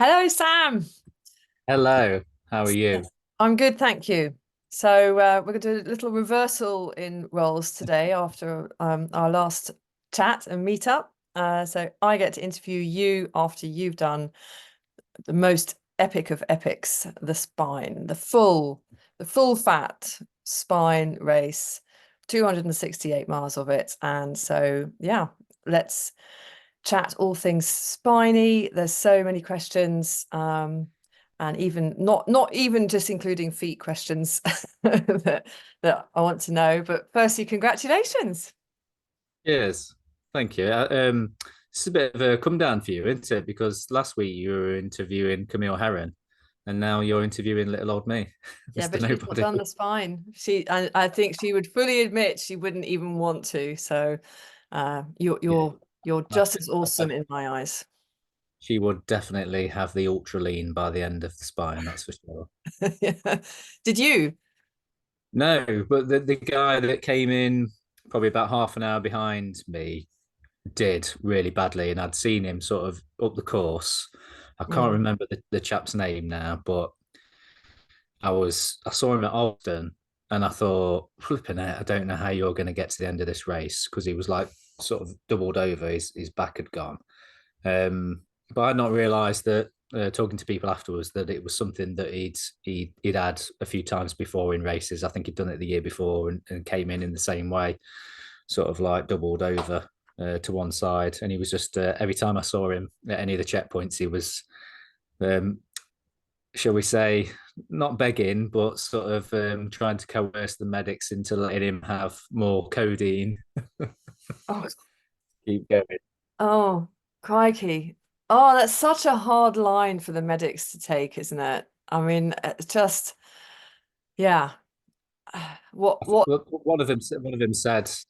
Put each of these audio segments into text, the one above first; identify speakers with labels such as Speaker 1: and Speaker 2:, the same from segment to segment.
Speaker 1: Hello, Sam.
Speaker 2: Hello, how are you?
Speaker 1: I'm good, thank you. So we're going to do a little reversal in roles today after our last chat and meetup. So I get to interview you after you've done the most epic of epics, the Spine, the full fat Spine race, 268 miles of it. And so, yeah, let's chat all things spiny. There's so many questions, and even not even just including feet questions that I want to know. But firstly, congratulations.
Speaker 2: Yes, thank you. It's a bit of a come down for you, isn't it? Because last week you were interviewing Camille Herron, and now you're interviewing little old me,
Speaker 1: Yeah,
Speaker 2: Mr.
Speaker 1: but she's not
Speaker 2: Nobody.
Speaker 1: done the spine. I think she would fully admit she wouldn't even want to. So, you're
Speaker 2: Yeah,
Speaker 1: you're you're
Speaker 2: I,
Speaker 1: just as
Speaker 2: I,
Speaker 1: awesome in my eyes.
Speaker 2: she would definitely have the ultra lean by the end of the spine, that's for sure.
Speaker 1: Yeah. Did you?
Speaker 2: No, but the guy that came in probably about half an hour behind me did really badly, and I'd seen him sort of up the course. I can't
Speaker 1: Mm,
Speaker 2: remember the chap's name now, but I saw him at Alton, and I thought, flipping it, I don't know how you're going to get to the end of this race, because he was like sort of doubled over, his back had gone. But I'd not realised that, talking to people afterwards, that it was something that he'd had a few times before in races. I think he'd done it the year before, and came in the same way, sort of like doubled over to one side. And he was just, every time I saw him at any of the checkpoints, he was, um, shall we say, not begging, but sort of trying to coerce the medics into letting him have more codeine.
Speaker 1: Oh,
Speaker 2: Keep going.
Speaker 1: oh, crikey. Oh, that's such a hard line for the medics to take, isn't it? I mean, it's just, yeah. What,
Speaker 2: Well, one of them said,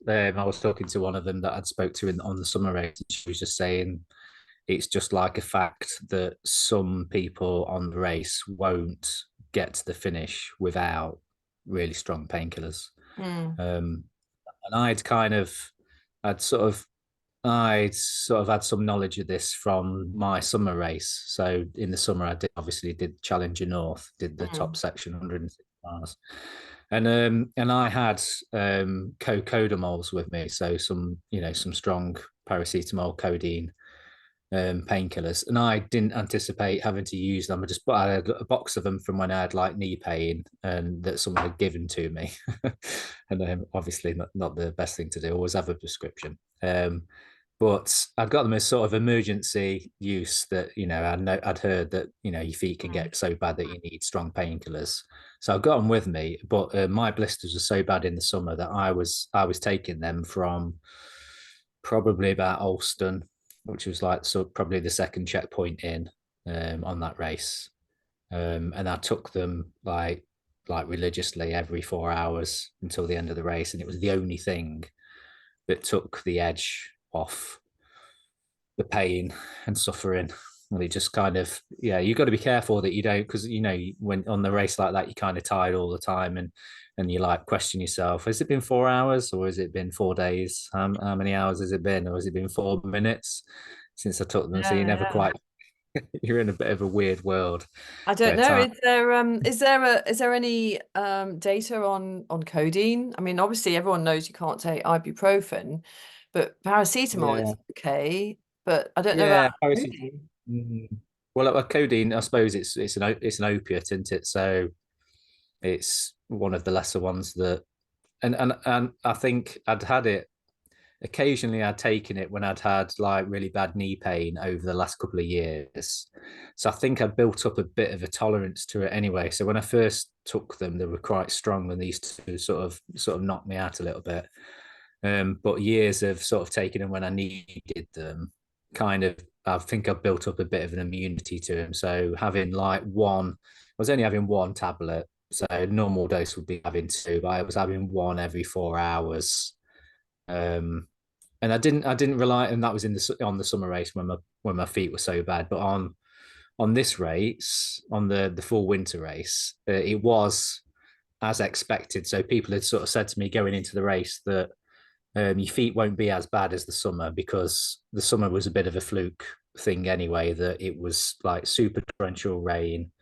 Speaker 2: I was talking to one of them that I'd spoke to on the summer race, and she was just saying it's just like a fact that some people on the race won't get to the finish without really strong painkillers.
Speaker 1: mm,
Speaker 2: Um, and I'd sort of I'd sort of had some knowledge of this from my summer race. So in the summer, obviously did Challenger North, did the top
Speaker 1: mm,
Speaker 2: section, 106 miles, and I had co-codamols with me, so some strong paracetamol, codeine painkillers, and I didn't anticipate having to use them. I had a box of them from when I had like knee pain, and that someone had given to me, and obviously not the best thing to do. Always have a prescription. But I'd got them as sort of emergency use, that I'd heard that your feet can
Speaker 1: mm.
Speaker 2: get so bad that you need strong painkillers. So I got them with me, but my blisters were so bad in the summer that I was taking them from probably about Alston, which was like so probably the second checkpoint in on that race, and I took them like religiously every 4 hours until the end of the race, and it was the only thing that took the edge off the pain and suffering. And it just kind of, yeah, you got to be careful that you don't, because when on the race like that, you're kind of tired all the time, and you like question yourself: has it been 4 hours, or has it been 4 days? How many hours has it been, or has it been 4 minutes since I took them? So
Speaker 1: Yeah,
Speaker 2: you never
Speaker 1: yeah.
Speaker 2: quite, you're in a bit of a weird world
Speaker 1: I don't
Speaker 2: where
Speaker 1: know.
Speaker 2: time.
Speaker 1: Is there any data on codeine? I mean, obviously everyone knows you can't take ibuprofen, but paracetamol is
Speaker 2: Yeah,
Speaker 1: okay. But I don't know about
Speaker 2: yeah.
Speaker 1: codeine.
Speaker 2: Mm. Well, codeine, I suppose it's an opiate, isn't it? So it's one of the lesser ones that, and I think I'd had it occasionally. I'd taken it when I'd had like really bad knee pain over the last couple of years. So I think I'd built up a bit of a tolerance to it anyway. So when I first took them, they were quite strong, and these two sort of knocked me out a little bit. But years of sort of taking them when I needed them, kind of, I think I've built up a bit of an immunity to them. So having like one, I was only having one tablet. So normal dose would be having two, but I was having one every 4 hours. Um, and I didn't rely, and that was on the summer race when my feet were so bad. But on this race, on the full winter race, it was as expected. So people had sort of said to me going into the race that your feet won't be as bad as the summer, because the summer was a bit of a fluke. thing anyway, that it was like super torrential rain,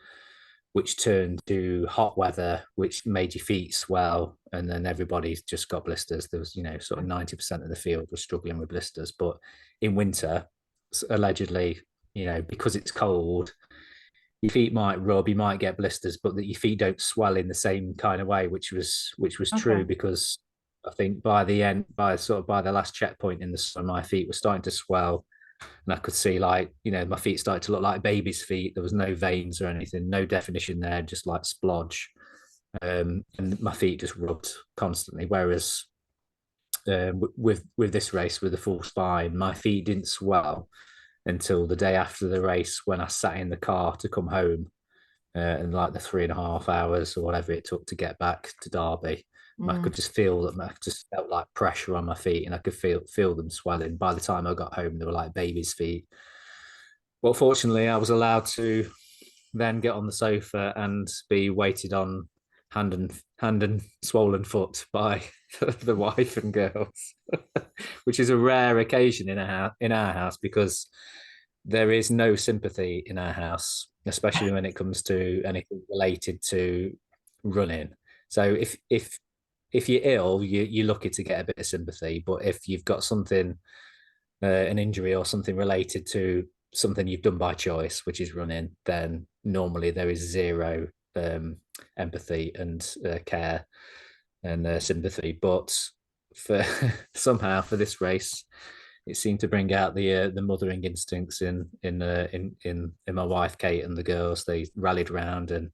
Speaker 2: which turned to hot weather, which made your feet swell, and then everybody just got blisters. There was, sort of 90% of the field was struggling with blisters. But in winter, allegedly, because it's cold, your feet might rub, you might get blisters, but that your feet don't swell in the same kind of way, which was true, because I think by the last checkpoint in the summer, my feet were starting to swell, and I could see, like, my feet started to look like baby's feet. There was no veins or anything, no definition there, just like splodge, and my feet just rubbed constantly. Whereas with this race with the full spine, my feet didn't swell until the day after the race, when I sat in the car to come home, and like the 3.5 hours or whatever it took to get back to Derby. I could just feel that. I just felt like pressure on my feet, and I could feel them swelling. By the time I got home, they were like baby's feet. But fortunately, I was allowed to then get on the sofa and be waited on hand and swollen foot by the wife and girls, which is a rare occasion in our house, because there is no sympathy in our house, especially when it comes to anything related to running. So if you're ill, you're lucky to get a bit of sympathy. But if you've got something, an injury or something related to something you've done by choice, which is running, then normally there is zero empathy and care and sympathy. But for somehow for this race, it seemed to bring out the mothering instincts in my wife Kate and the girls. They rallied round and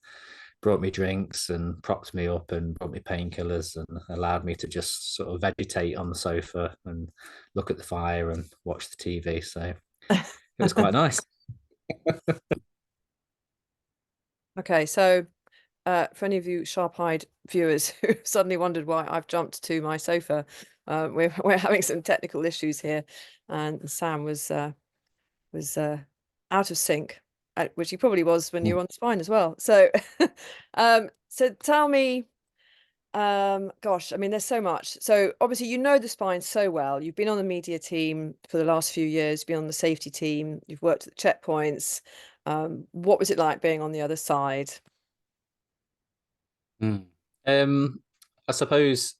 Speaker 2: brought me drinks and propped me up and brought me painkillers and allowed me to just sort of vegetate on the sofa and look at the fire and watch the TV. So it was quite nice.
Speaker 1: Okay, so for any of you sharp-eyed viewers who suddenly wondered why I've jumped to my sofa, we're having some technical issues here, and Sam was out of sync, which he probably was when you were on the spine as well. So, so tell me, gosh, I mean, there's so much. So obviously, you know the spine so well. You've been on the media team for the last few years. You've been on the safety team. You've worked at the checkpoints. What was it like being on the other side?
Speaker 2: I suppose,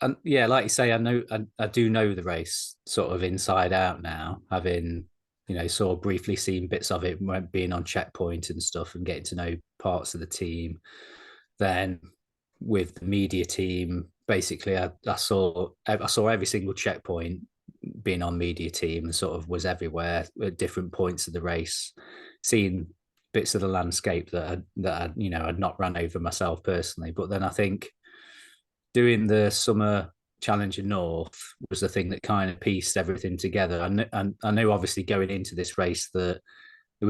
Speaker 2: and yeah, like you say, I do know the race sort of inside out now, having sort of briefly seen bits of it, being on checkpoint and stuff, and getting to know parts of the team. Then with the media team, basically, I saw every single checkpoint, being on media team, and sort of was everywhere at different points of the race, seeing bits of the landscape that I'd not run over myself personally. But then I think doing the summer Challenger North was the thing that kind of pieced everything together. And I know obviously going into this race that there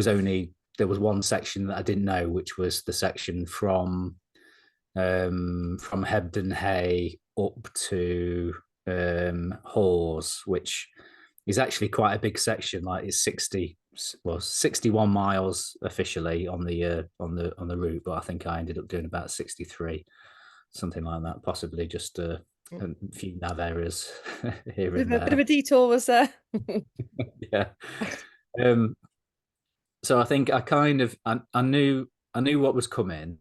Speaker 2: was one section that I didn't know, which was the section from Hebden Hay up to Hawes, which is actually quite a big section. Like it's 61 miles officially on the route, but I think I ended up doing about 63, something like that, possibly just a few nav errors here and there.
Speaker 1: Bit of a detour was there.
Speaker 2: Yeah. So I think I knew what was coming,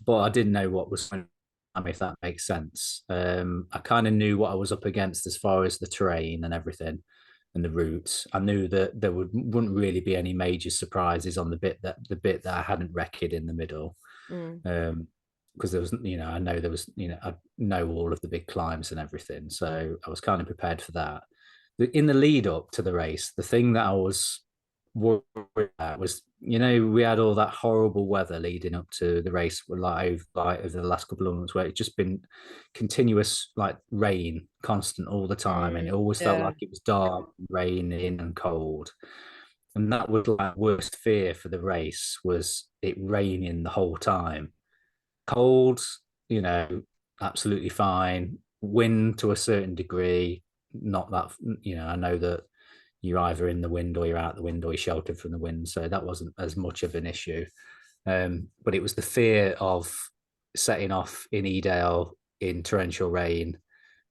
Speaker 2: but I didn't know what was coming, if that makes sense. I kind of knew what I was up against as far as the terrain and everything and the routes. I knew that there wouldn't really be any major surprises on the bit that I hadn't wrecked in the middle. Because there was, I know there was, I know all of the big climbs and everything. So I was kind of prepared for that. In the lead up to the race, the thing that I was worried about was, we had all that horrible weather leading up to the race, over the last couple of months, where it's just been continuous, like rain, constant all the time. And it always felt like it was dark, raining and cold. And that was like worst fear for the race, was it raining the whole time. Cold, absolutely fine. Wind to a certain degree, not that, I know that you're either in the wind or you're out the wind or you're sheltered from the wind. So that wasn't as much of an issue. But it was the fear of setting off in Edale in torrential rain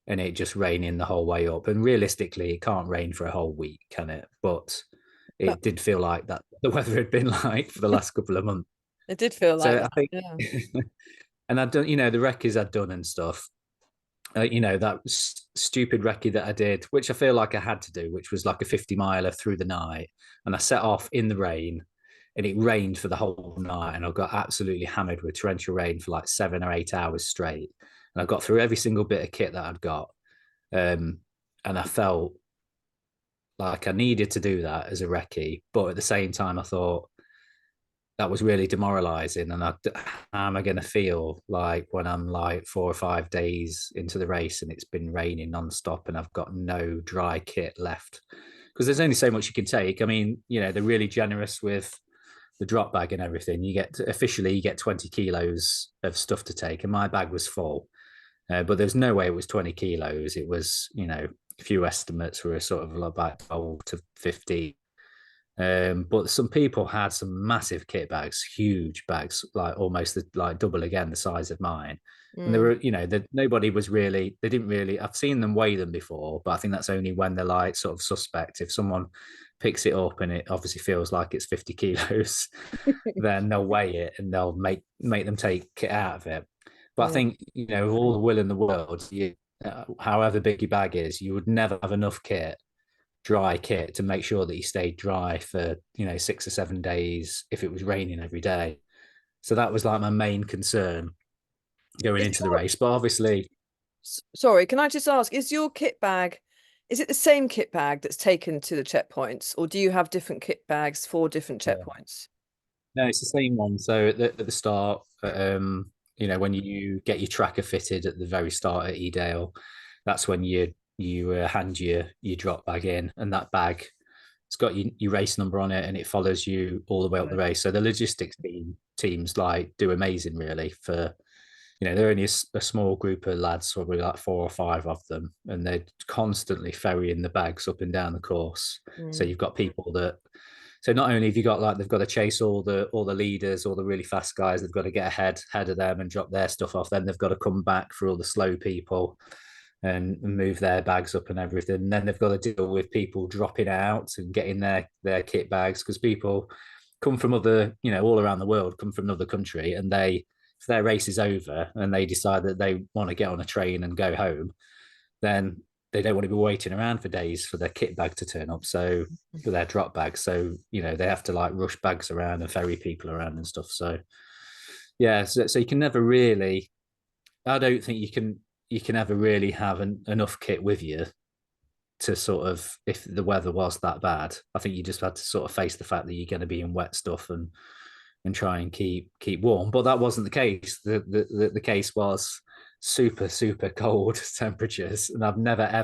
Speaker 2: and it just raining the whole way up. And realistically, it can't rain for a whole week, can it? But
Speaker 1: That
Speaker 2: it did feel like that the weather had been like for the last couple of months.
Speaker 1: it did feel like
Speaker 2: So I
Speaker 1: that.
Speaker 2: think,
Speaker 1: Yeah.
Speaker 2: and I'd done, the recce's I'd done and stuff. That stupid recce that I did, which I feel like I had to do, which was like a 50 miler through the night. And I set off in the rain, and it rained for the whole night. And I got absolutely hammered with torrential rain for like 7 or 8 hours straight. And I got through every single bit of kit that I'd got. And I felt like I needed to do that as a recce. But at the same time, I thought, that was really demoralizing. And how am I going to feel like when I'm like 4 or 5 days into the race and it's been raining nonstop and I've got no dry kit left? Because there's only so much you can take. I mean, they're really generous with the drop bag and everything. You get 20 kilos of stuff to take, and my bag was full. But there's no way it was 20 kilos. It was, a few estimates were sort of about 12 to 15. But some people had some massive kit bags, huge bags, like almost like double again the size of mine. And there
Speaker 1: Mm.
Speaker 2: were, nobody was really, they didn't really, I've seen them weigh them before, but I think that's only when they're like sort of suspect. If someone picks it up and it obviously feels like it's 50 kilos, then they'll weigh it and they'll make them take it out of it. But I
Speaker 1: Yeah.
Speaker 2: think, with all the will in the world, however big your bag is, you would never have enough dry kit to make sure that you stayed dry for 6 or 7 days if it was raining every day. So that was like my main concern going
Speaker 1: Is
Speaker 2: into the
Speaker 1: your,
Speaker 2: race. But obviously,
Speaker 1: sorry, can I just ask, is your kit bag, is it the same kit bag that's taken to the checkpoints, or do you have different kit bags for different
Speaker 2: yeah,
Speaker 1: checkpoints?
Speaker 2: no, it's the same one. So at the start, when you get your tracker fitted at the very start at Edale, that's when you hand your drop bag in, and that bag, it's got your race number on it, and it follows you all the way up the race. So the logistics teams like do amazing, really. For they're only a small group of lads, probably like 4 or 5 of them, and they're constantly ferrying the bags up and down the course. So
Speaker 1: Mm.
Speaker 2: you've got people that. So not only have you got like they've got to chase all the leaders, all the really fast guys, they've got to get ahead of them and drop their stuff off. Then they've got to come back for all the slow people and move their bags up and everything. And then they've got to deal with people dropping out and getting their kit bags, because people come from all around the world, come from another country, and if their race is over and they decide that they want to get on a train and go home, then they don't want to be waiting around for days for their kit bag to turn up. So for their drop bags, so they have to like rush bags around and ferry people around and stuff. So yeah, so you can never really. I don't think you can ever really have enough kit with you to sort of, if the weather was that bad. I think you just had to sort of face the fact that you're going to be in wet stuff and try and keep warm. But that wasn't the case. The case was super super cold temperatures, and I've never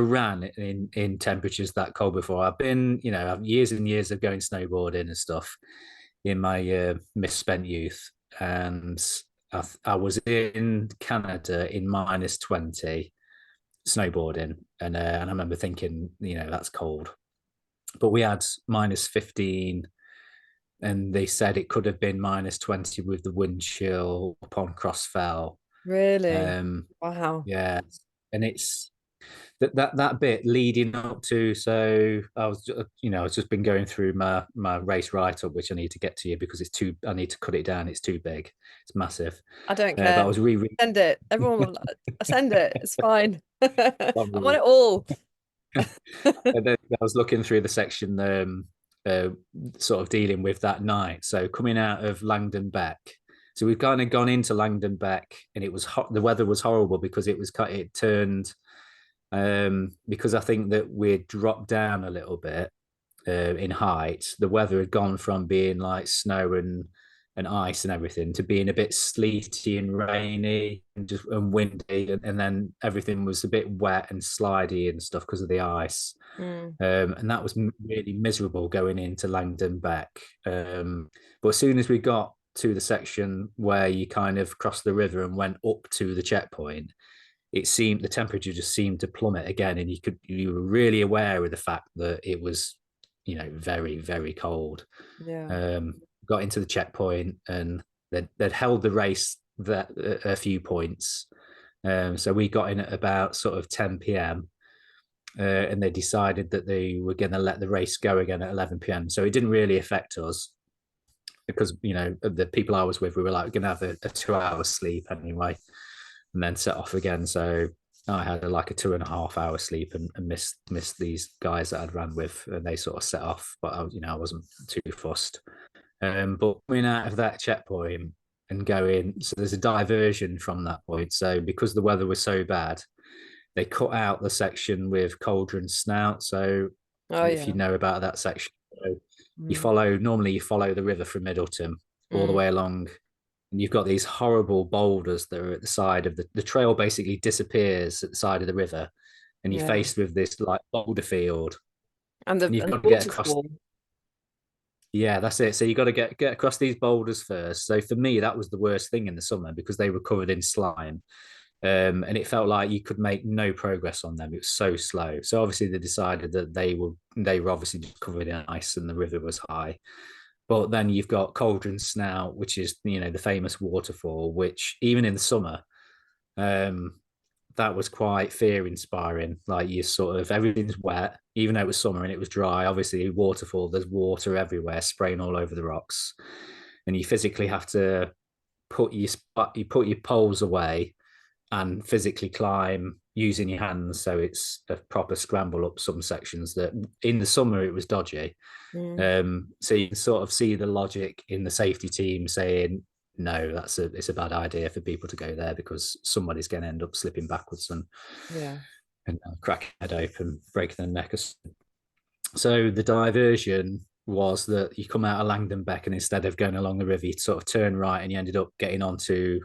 Speaker 2: ran in temperatures that cold before. I've been, I've years and years of going snowboarding and stuff in my misspent youth, and I was in Canada in -20 snowboarding, and I remember thinking, that's cold. But we had -15, and they said it could have been -20 with the wind chill upon Crossfell.
Speaker 1: Really?
Speaker 2: Um,
Speaker 1: Wow.
Speaker 2: yeah, and it's that bit leading up to. So I was just been going through my race write up, which I need to get to you because it's too. I need to cut it down. It's too big. It's massive.
Speaker 1: I don't
Speaker 2: But I
Speaker 1: care.
Speaker 2: was rereading.
Speaker 1: Send it. Everyone will send it. It's fine. I want it all.
Speaker 2: And then I was looking through the section, uh, sort of dealing with that night. So coming out of Langdon Beck, so we've kind of gone into Langdon Beck, and it was hot. The weather was horrible because it turned, because I think that we'd dropped down a little bit in height. The weather had gone from being like snow and ice and everything to being a bit sleety and rainy and windy, and then everything was a bit wet and slidey and stuff because of the ice.
Speaker 1: Mm.
Speaker 2: And that was really miserable going into Langdon Beck. But as soon as we got to the section where you kind of crossed the river and went up to the checkpoint, it seemed the temperature just seemed to plummet again, and you were really aware of the fact that it was, very very cold.
Speaker 1: Yeah.
Speaker 2: Got into the checkpoint, and they'd held the race a few points. So we got in at about sort of 10 p.m. And they decided that they were going to let the race go again at 11 p.m. So it didn't really affect us because, you know, the people I was with, we were like going to have a 2 hour sleep anyway, and then set off again. So I had like a 2.5 hour sleep and missed these guys that I'd ran with, and they sort of set off. But I wasn't too fussed. But coming out of that checkpoint and going, so there's a diversion from that point. So because the weather was so bad, they cut out the section with Cauldron Snout. So
Speaker 1: Oh
Speaker 2: if you
Speaker 1: yeah.
Speaker 2: know about that section, so
Speaker 1: Mm.
Speaker 2: normally you follow the river from Middleton all the
Speaker 1: Mm.
Speaker 2: way along, and you've got these horrible boulders that are at the side of the trail. Basically disappears at the side of the river, and you're
Speaker 1: Yeah.
Speaker 2: faced with this like boulder field,
Speaker 1: And the
Speaker 2: and you've got to get across.
Speaker 1: waterfall.
Speaker 2: Yeah, that's it. So you got to get across these boulders first. So for me, that was the worst thing in the summer because they were covered in slime. And it felt like you could make no progress on them. It was so slow. So obviously they decided that they were obviously just covered in ice and the river was high. But then you've got Cauldron Snout, which is, you know, the famous waterfall, which even in the summer, um, that was quite fear inspiring. Like you sort of everything's wet, even though it was summer and it was dry. Obviously, waterfall, there's water everywhere, spraying all over the rocks, and you physically have to you put your poles away and physically climb using your hands. So it's a proper scramble up some sections that in the summer it was dodgy.
Speaker 1: Mm.
Speaker 2: So you can sort of see the logic in the safety team saying, no, it's a bad idea for people to go there because somebody's going to end up slipping backwards
Speaker 1: Yeah.
Speaker 2: and cracking head open, breaking their neck. So the diversion was that you come out of Langdon Beck and instead of going along the river, you sort of turn right and you ended up getting onto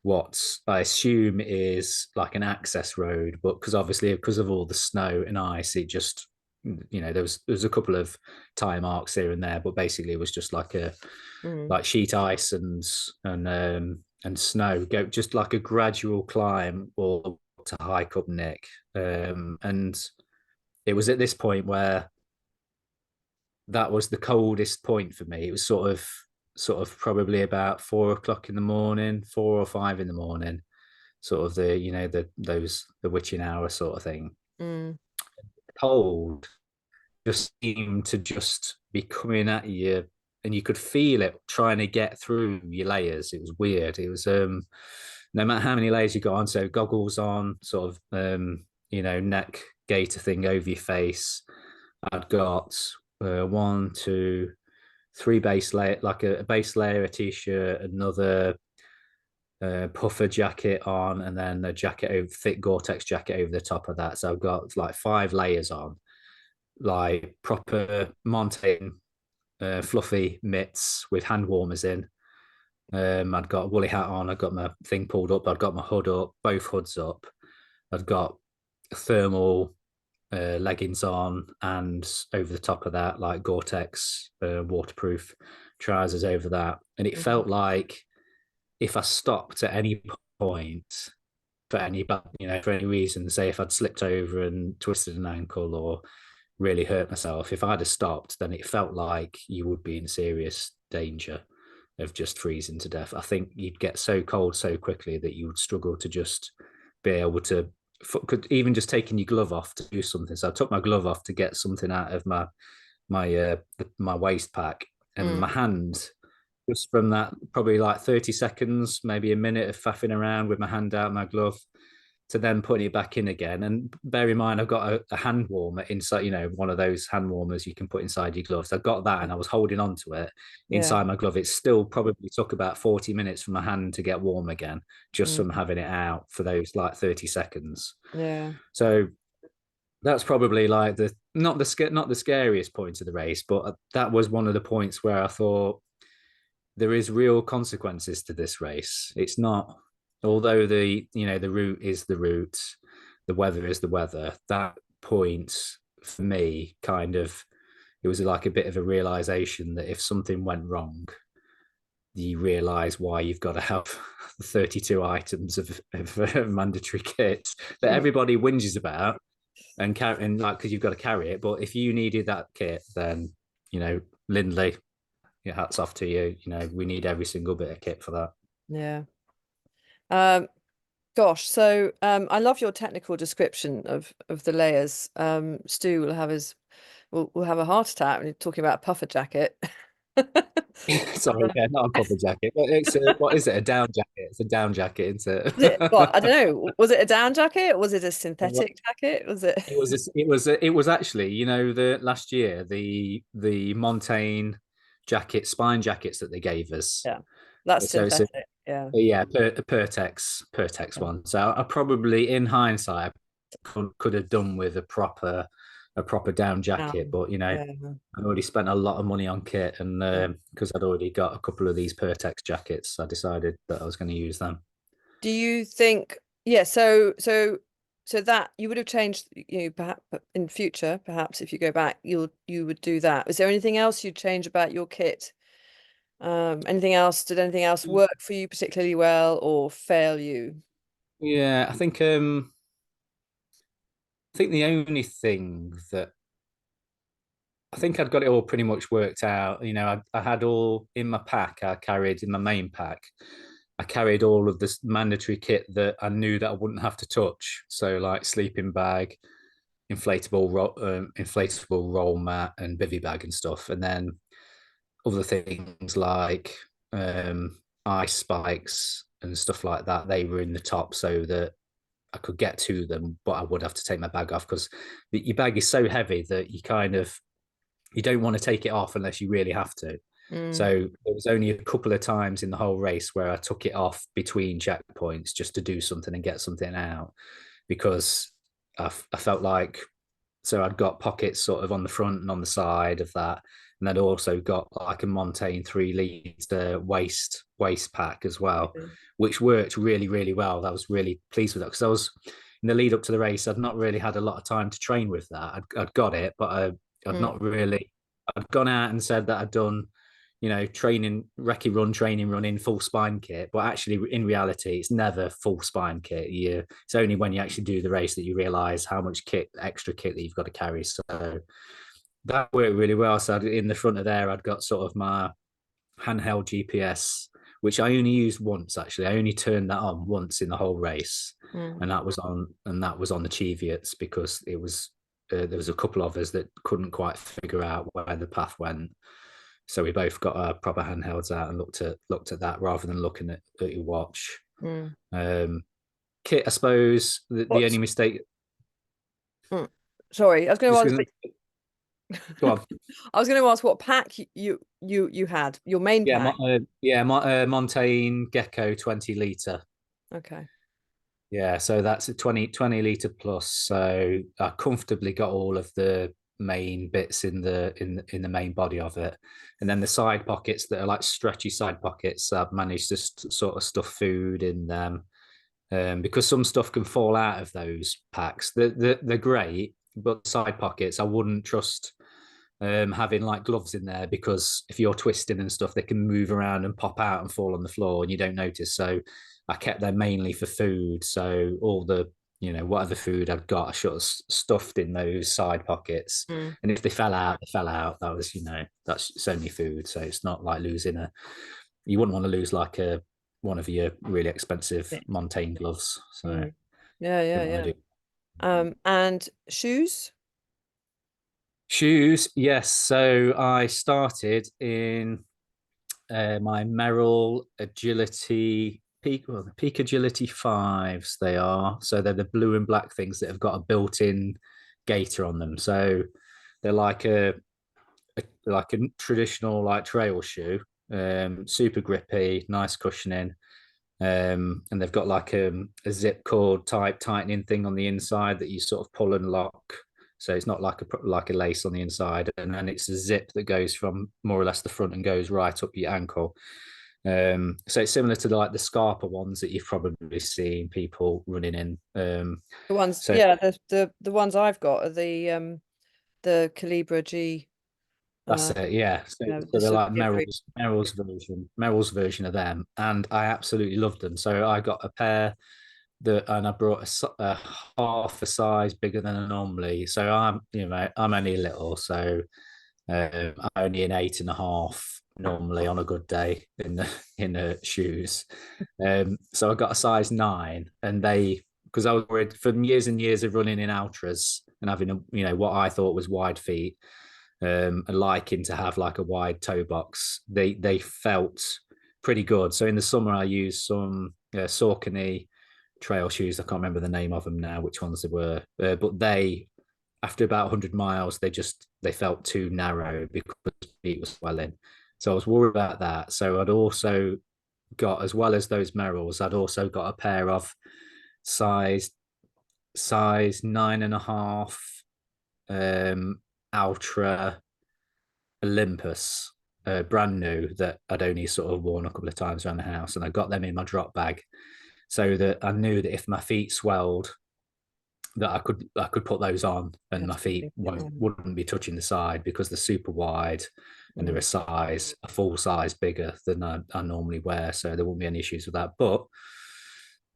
Speaker 2: what I assume is like an access road, but because of all the snow and ice, it just, you know, there was a couple of tire marks here and there, but basically it was just like
Speaker 1: Mm.
Speaker 2: like sheet ice and snow, go just like a gradual climb or to hike up Nick. And it was at this point where that was the coldest point for me. It was sort of probably about 4 o'clock in the morning, 4 or 5 in the morning, sort of the, you know, the witching hour sort of thing.
Speaker 1: Mm.
Speaker 2: Cold just seemed to just be coming at you, and you could feel it trying to get through your layers. It was weird. It was no matter how many layers you got on, so goggles on, sort of you know, neck gaiter thing over your face. I'd got one, two, three base layer, like a base layer, a t-shirt, another puffer jacket on, and then a jacket over thick Gore-Tex jacket over the top of that. So I've got like 5 layers on, like proper mountain fluffy mitts with hand warmers in. I'd got a woolly hat on. I'd got my thing pulled up. I'd got my hood up, both hoods up. I'd got thermal leggings on, and over the top of that, like Gore-Tex waterproof trousers over that. And it
Speaker 1: Mm.
Speaker 2: felt like if I stopped at any point for any, you know, for any reason, say if I'd slipped over and twisted an ankle or really hurt myself, if I'd have stopped, then it felt like you would be in serious danger of just freezing to death. I think you'd get so cold so quickly that you would struggle to just be able to, could even just taking your glove off to do something. So I took my glove off to get something out of my waist pack, and
Speaker 1: Mm.
Speaker 2: my hand, just from that, probably like 30 seconds, maybe a minute of faffing around with my hand out my glove, to then putting it back in again. And bear in mind, I've got a hand warmer inside, you know, one of those hand warmers you can put inside your gloves. I got that and I was holding on to it
Speaker 1: Yeah.
Speaker 2: inside my glove. It still probably took about 40 minutes for my hand to get warm again, just from
Speaker 1: Mm.
Speaker 2: having it out for those like 30 seconds.
Speaker 1: Yeah.
Speaker 2: So that's probably like not the scariest point of the race, but that was one of the points where I thought there is real consequences to this race. It's not, although the route is the route, the weather is the weather. That point for me, kind of, it was like a bit of a realization that if something went wrong, you realize why you've got to have 32 items of mandatory kit that everybody whinges about and carry, and like, because you've got to carry it. But if you needed that kit, then, you know, Lindley, your hats off to you. You know, we need every single bit of kit for that.
Speaker 1: Yeah. Um, Gosh, so I love your technical description of the layers. Stu will have his will have a heart attack when you're talking about a puffer jacket.
Speaker 2: Sorry, yeah, not a puffer jacket, but it's what is it? A down jacket? It's a down jacket, isn't
Speaker 1: Was it what? I
Speaker 2: it?
Speaker 1: don't know. Was it a down jacket? Was it a synthetic jacket? Was it?
Speaker 2: It was actually, the last year the Montaigne jacket, spine jackets that they gave us.
Speaker 1: Yeah, that's
Speaker 2: So it's a
Speaker 1: synthetic. Yeah.
Speaker 2: yeah, Pertex one. So I probably, in hindsight, could have done with a proper down jacket, but
Speaker 1: Yeah.
Speaker 2: I'd already spent a lot of money on kit, and
Speaker 1: Yeah.
Speaker 2: because I'd already got a couple of these Pertex jackets, I decided that I was going to use them.
Speaker 1: Do you think, yeah, so that you would have changed, perhaps in future, perhaps if you go back, you would do that. Is there anything else you'd change about your kit? Anything else? Did anything else work for you particularly well or fail you?
Speaker 2: Yeah, I think the only thing that I think I'd got it all pretty much worked out. I had all in my pack. I carried in my main pack. I carried all of this mandatory kit that I knew that I wouldn't have to touch. So like sleeping bag, inflatable roll mat, and bivy bag and stuff. And then other things like ice spikes and stuff like that. They were in the top so that I could get to them, but I would have to take my bag off because your bag is so heavy that you don't want to take it off unless you really have to.
Speaker 1: Mm,
Speaker 2: So there was only a couple of times in the whole race where I took it off between checkpoints just to do something and get something out because I felt like so I'd got pockets sort of on the front and on the side of that, and I'd also got like a Montaigne 3 litre waist pack as well,
Speaker 1: yeah.
Speaker 2: which worked really really well. I was really pleased with that because I was in the lead up to the race. I'd not really had a lot of time to train with that. I'd got it, but I'd
Speaker 1: Mm,
Speaker 2: not really. I'd gone out and said that I'd done, training, recce run, training run in full spine kit. But actually, in reality, it's never full spine kit. It's only when you actually do the race that you realise how much extra kit that you've got to carry. So that worked really well. So in the front of there, I'd got sort of my handheld GPS, which I only used once. Actually, I only turned that on once in the whole race,
Speaker 1: mm,
Speaker 2: and that was on the Cheviots because there was a couple of us that couldn't quite figure out where the path went. So we both got our proper handhelds out and looked at that rather than looking at your watch.
Speaker 1: mm.
Speaker 2: Um, Kit, I suppose the only
Speaker 1: What's
Speaker 2: mistake.
Speaker 1: mm, sorry, I was going
Speaker 2: Just
Speaker 1: to
Speaker 2: gonna
Speaker 1: ask.
Speaker 2: go on.
Speaker 1: I was going to ask what pack you had, your main
Speaker 2: Yeah,
Speaker 1: pack.
Speaker 2: Montaigne Gecko 20 litre.
Speaker 1: Okay.
Speaker 2: Yeah, so that's a 20 litre plus. So I comfortably got all of the main bits in the main body of it, and then the side pockets that are like stretchy side pockets. I've managed to sort of stuff food in them, because some stuff can fall out of those packs. They're great, but side pockets I wouldn't trust having like gloves in there because if you're twisting and stuff, they can move around and pop out and fall on the floor and you don't notice. So I kept them mainly for food. So all the whatever food I'd got, I sort of stuffed in those side pockets.
Speaker 1: Mm.
Speaker 2: And if they fell out, they fell out. That was it's only food, so it's not like losing a. You wouldn't want to lose like a one of your really expensive
Speaker 1: Yeah.
Speaker 2: Montaigne gloves. So
Speaker 1: Mm. Yeah, yeah,
Speaker 2: didn't want
Speaker 1: yeah.
Speaker 2: to do.
Speaker 1: And shoes?
Speaker 2: Shoes, yes. So I started in my Merrill Agility Peak, well, the Peak Agility fives. They are so they're the blue and black things that have got a built-in gaiter on them. So they're like a traditional like trail shoe, super grippy, nice cushioning. And they've got like a zip cord type tightening thing on the inside that you sort of pull and lock. So it's not like a lace on the inside, and then it's a zip that goes from more or less the front and goes right up your ankle. So it's similar to like the Scarpa ones that you've probably seen people running in.
Speaker 1: The ones,
Speaker 2: So
Speaker 1: yeah, the ones I've got are the Calibra G.
Speaker 2: that's
Speaker 1: Uh,
Speaker 2: it, yeah. So,
Speaker 1: the
Speaker 2: so they're
Speaker 1: sort
Speaker 2: like
Speaker 1: of debrief.
Speaker 2: Merrill's version of them, and I absolutely loved them. So I got a pair and I brought a half a size bigger than I normally. So I'm only little, so I'm only an 8.5. normally on a good day in the shoes. So I got a size 9, and because I was worried from years and years of running in ultras and having what I thought was wide feet, and liking to have like a wide toe box. They felt pretty good. So in the summer I used some Saucony trail shoes. I can't remember the name of them now, which ones they were, but they, after about 100 miles, they felt too narrow because feet was swelling. So I was worried about that. So I'd also got, as well as those Merrells, I'd also got a pair of size 9.5 Ultra Olympus, brand new, that I'd only sort of worn a couple of times around the house, and I got them in my drop bag so that I knew that if my feet swelled, that I could put those on and my feet wouldn't be touching the side, because they're super wide and they're a full size bigger than I normally wear, so there wouldn't be any issues with that. But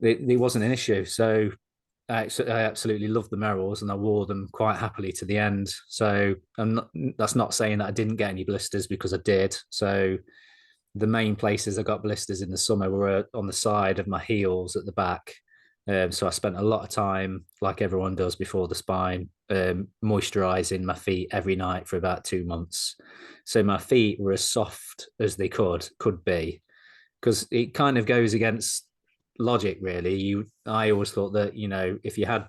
Speaker 2: it wasn't an issue. So I absolutely loved the Merrells, and I wore them quite happily to the end. So that's not saying that I didn't get any blisters, because I did. So the main places I got blisters in the summer were on the side of my heels at the back. So I spent a lot of time, like everyone does before the spine, moisturizing my feet every night for about 2 months. So my feet were as soft as they could be, because it kind of goes against logic, really. I always thought that, if you had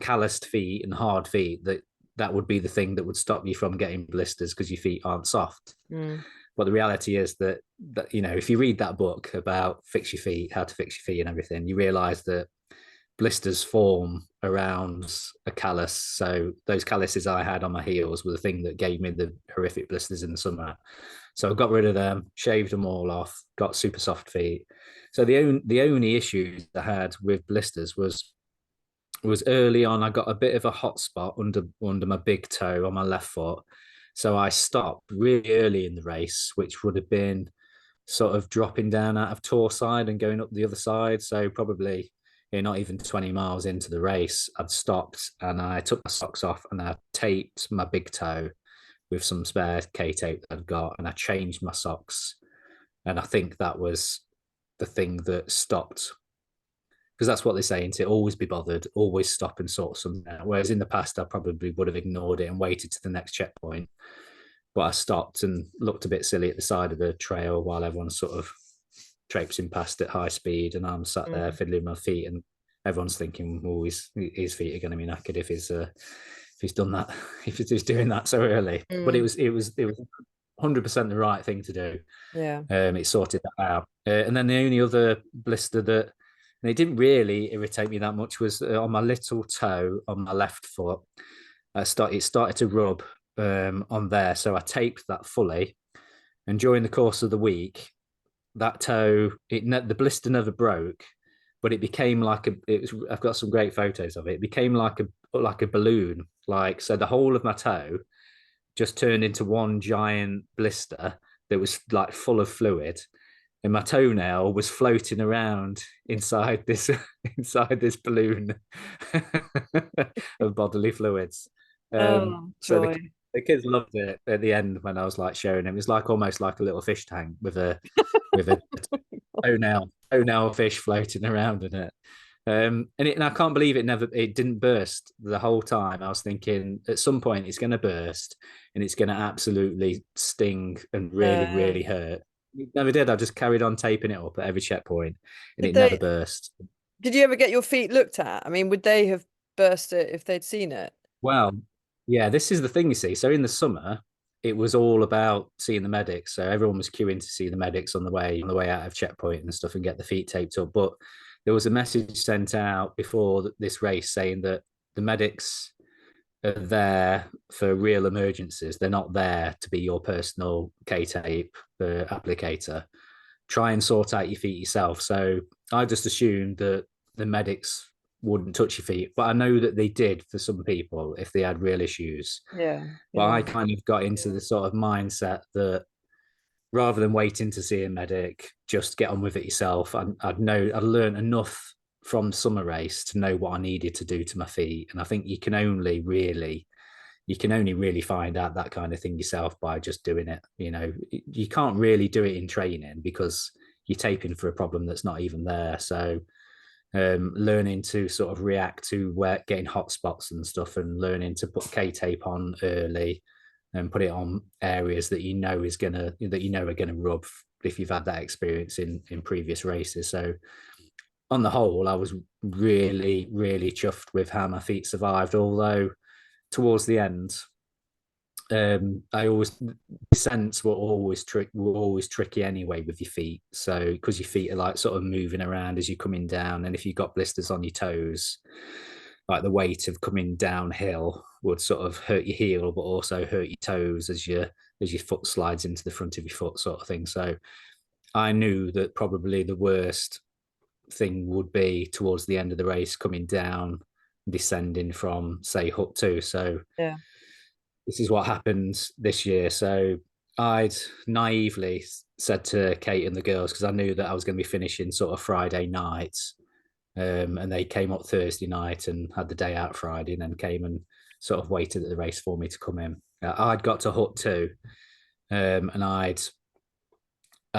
Speaker 2: calloused feet and hard feet, that would be the thing that would stop you from getting blisters, because your feet aren't soft. But the reality is that if you read that book about fix your feet, how to fix your feet and everything, you realize that blisters form around a callus. So those calluses I had on my heels were the thing that gave me the horrific blisters in the summer. So I got rid of them, shaved them all off, got super soft feet. So the only issues I had with blisters was early on. I got a bit of a hot spot under my big toe on my left foot. So I stopped really early in the race, which would have been sort of dropping down out of Tor side and going up the other side. So probably not even 20 miles into the race, I'd stopped and I took my socks off and I taped my big toe with some spare K-tape that I'd got, and I changed my socks. And I think that was the thing that stopped, because that's what they say, isn't it? Always be bothered, always stop and sort something out. Whereas in the past, I probably would have ignored it and waited to the next checkpoint. But I stopped and looked a bit silly at the side of the trail while everyone's sort of traipsing past at high speed, and I'm sat there fiddling my feet, and everyone's thinking, "Oh, his feet are going to be knackered if he's done that, if he's doing that so early." But it was 100% the right thing to do.
Speaker 1: Yeah.
Speaker 2: It sorted that out. And then the only other blister that, and it didn't really irritate me that much, was on my little toe on my left foot. It started to rub on there, so I taped that fully. And during the course of the week, that toe, the blister never broke, but it became like I've got some great photos of it. It became like a balloon, so the whole of my toe just turned into one giant blister that was like full of fluid, and my toenail was floating around inside this balloon of bodily fluids. So the kids loved it at the end when I was like showing them. It was like almost like a little fish tank with a toenail fish floating around in it. And I can't believe it didn't burst the whole time. I was thinking at some point it's going to burst and it's going to absolutely sting and really, really hurt. It never did. I just carried on taping it up at every checkpoint, and it never burst.
Speaker 1: Did you ever get your feet looked at? I mean, would they have burst it if they'd seen it?
Speaker 2: Well, yeah, this is the thing, you see. So in the summer, it was all about seeing the medics. So everyone was queuing to see the medics on the way out of checkpoint and stuff, and get the feet taped up. But there was a message sent out before this race saying that the medics are there for real emergencies. They're not there to be your personal K-tape applicator. Try and sort out your feet yourself. So I just assumed that the medics wouldn't touch your feet, but I know that they did for some people if they had real issues. But I kind of got into the sort of mindset that rather than waiting to see a medic, just get on with it yourself. I'd learned enough from summer race to know what I needed to do to my feet, and I think you can only really you can only really find out that kind of thing yourself by just doing it. You can't really do it in training because you're taping for a problem that's not even there. So learning to sort of react to where getting hot spots and stuff, and learning to put K tape on early and put it on areas that are gonna rub if you've had that experience in previous races. So on the whole, I was really, really chuffed with how my feet survived. Although towards the end, I always descents were always tricky anyway with your feet. So because your feet are like sort of moving around as you're coming down, and if you've got blisters on your toes, like the weight of coming downhill would sort of hurt your heel, but also hurt your toes as your foot slides into the front of your foot, sort of thing. So I knew that probably the worst thing would be towards the end of the race, coming down, descending from say hut two. So
Speaker 1: Yeah.
Speaker 2: this is what happened this year. So I'd naively said to Kate and the girls, because I knew that I was going to be finishing sort of Friday night, and they came up Thursday night and had the day out Friday, and then came and sort of waited at the race for me to come in. I'd got to hut two, and I'd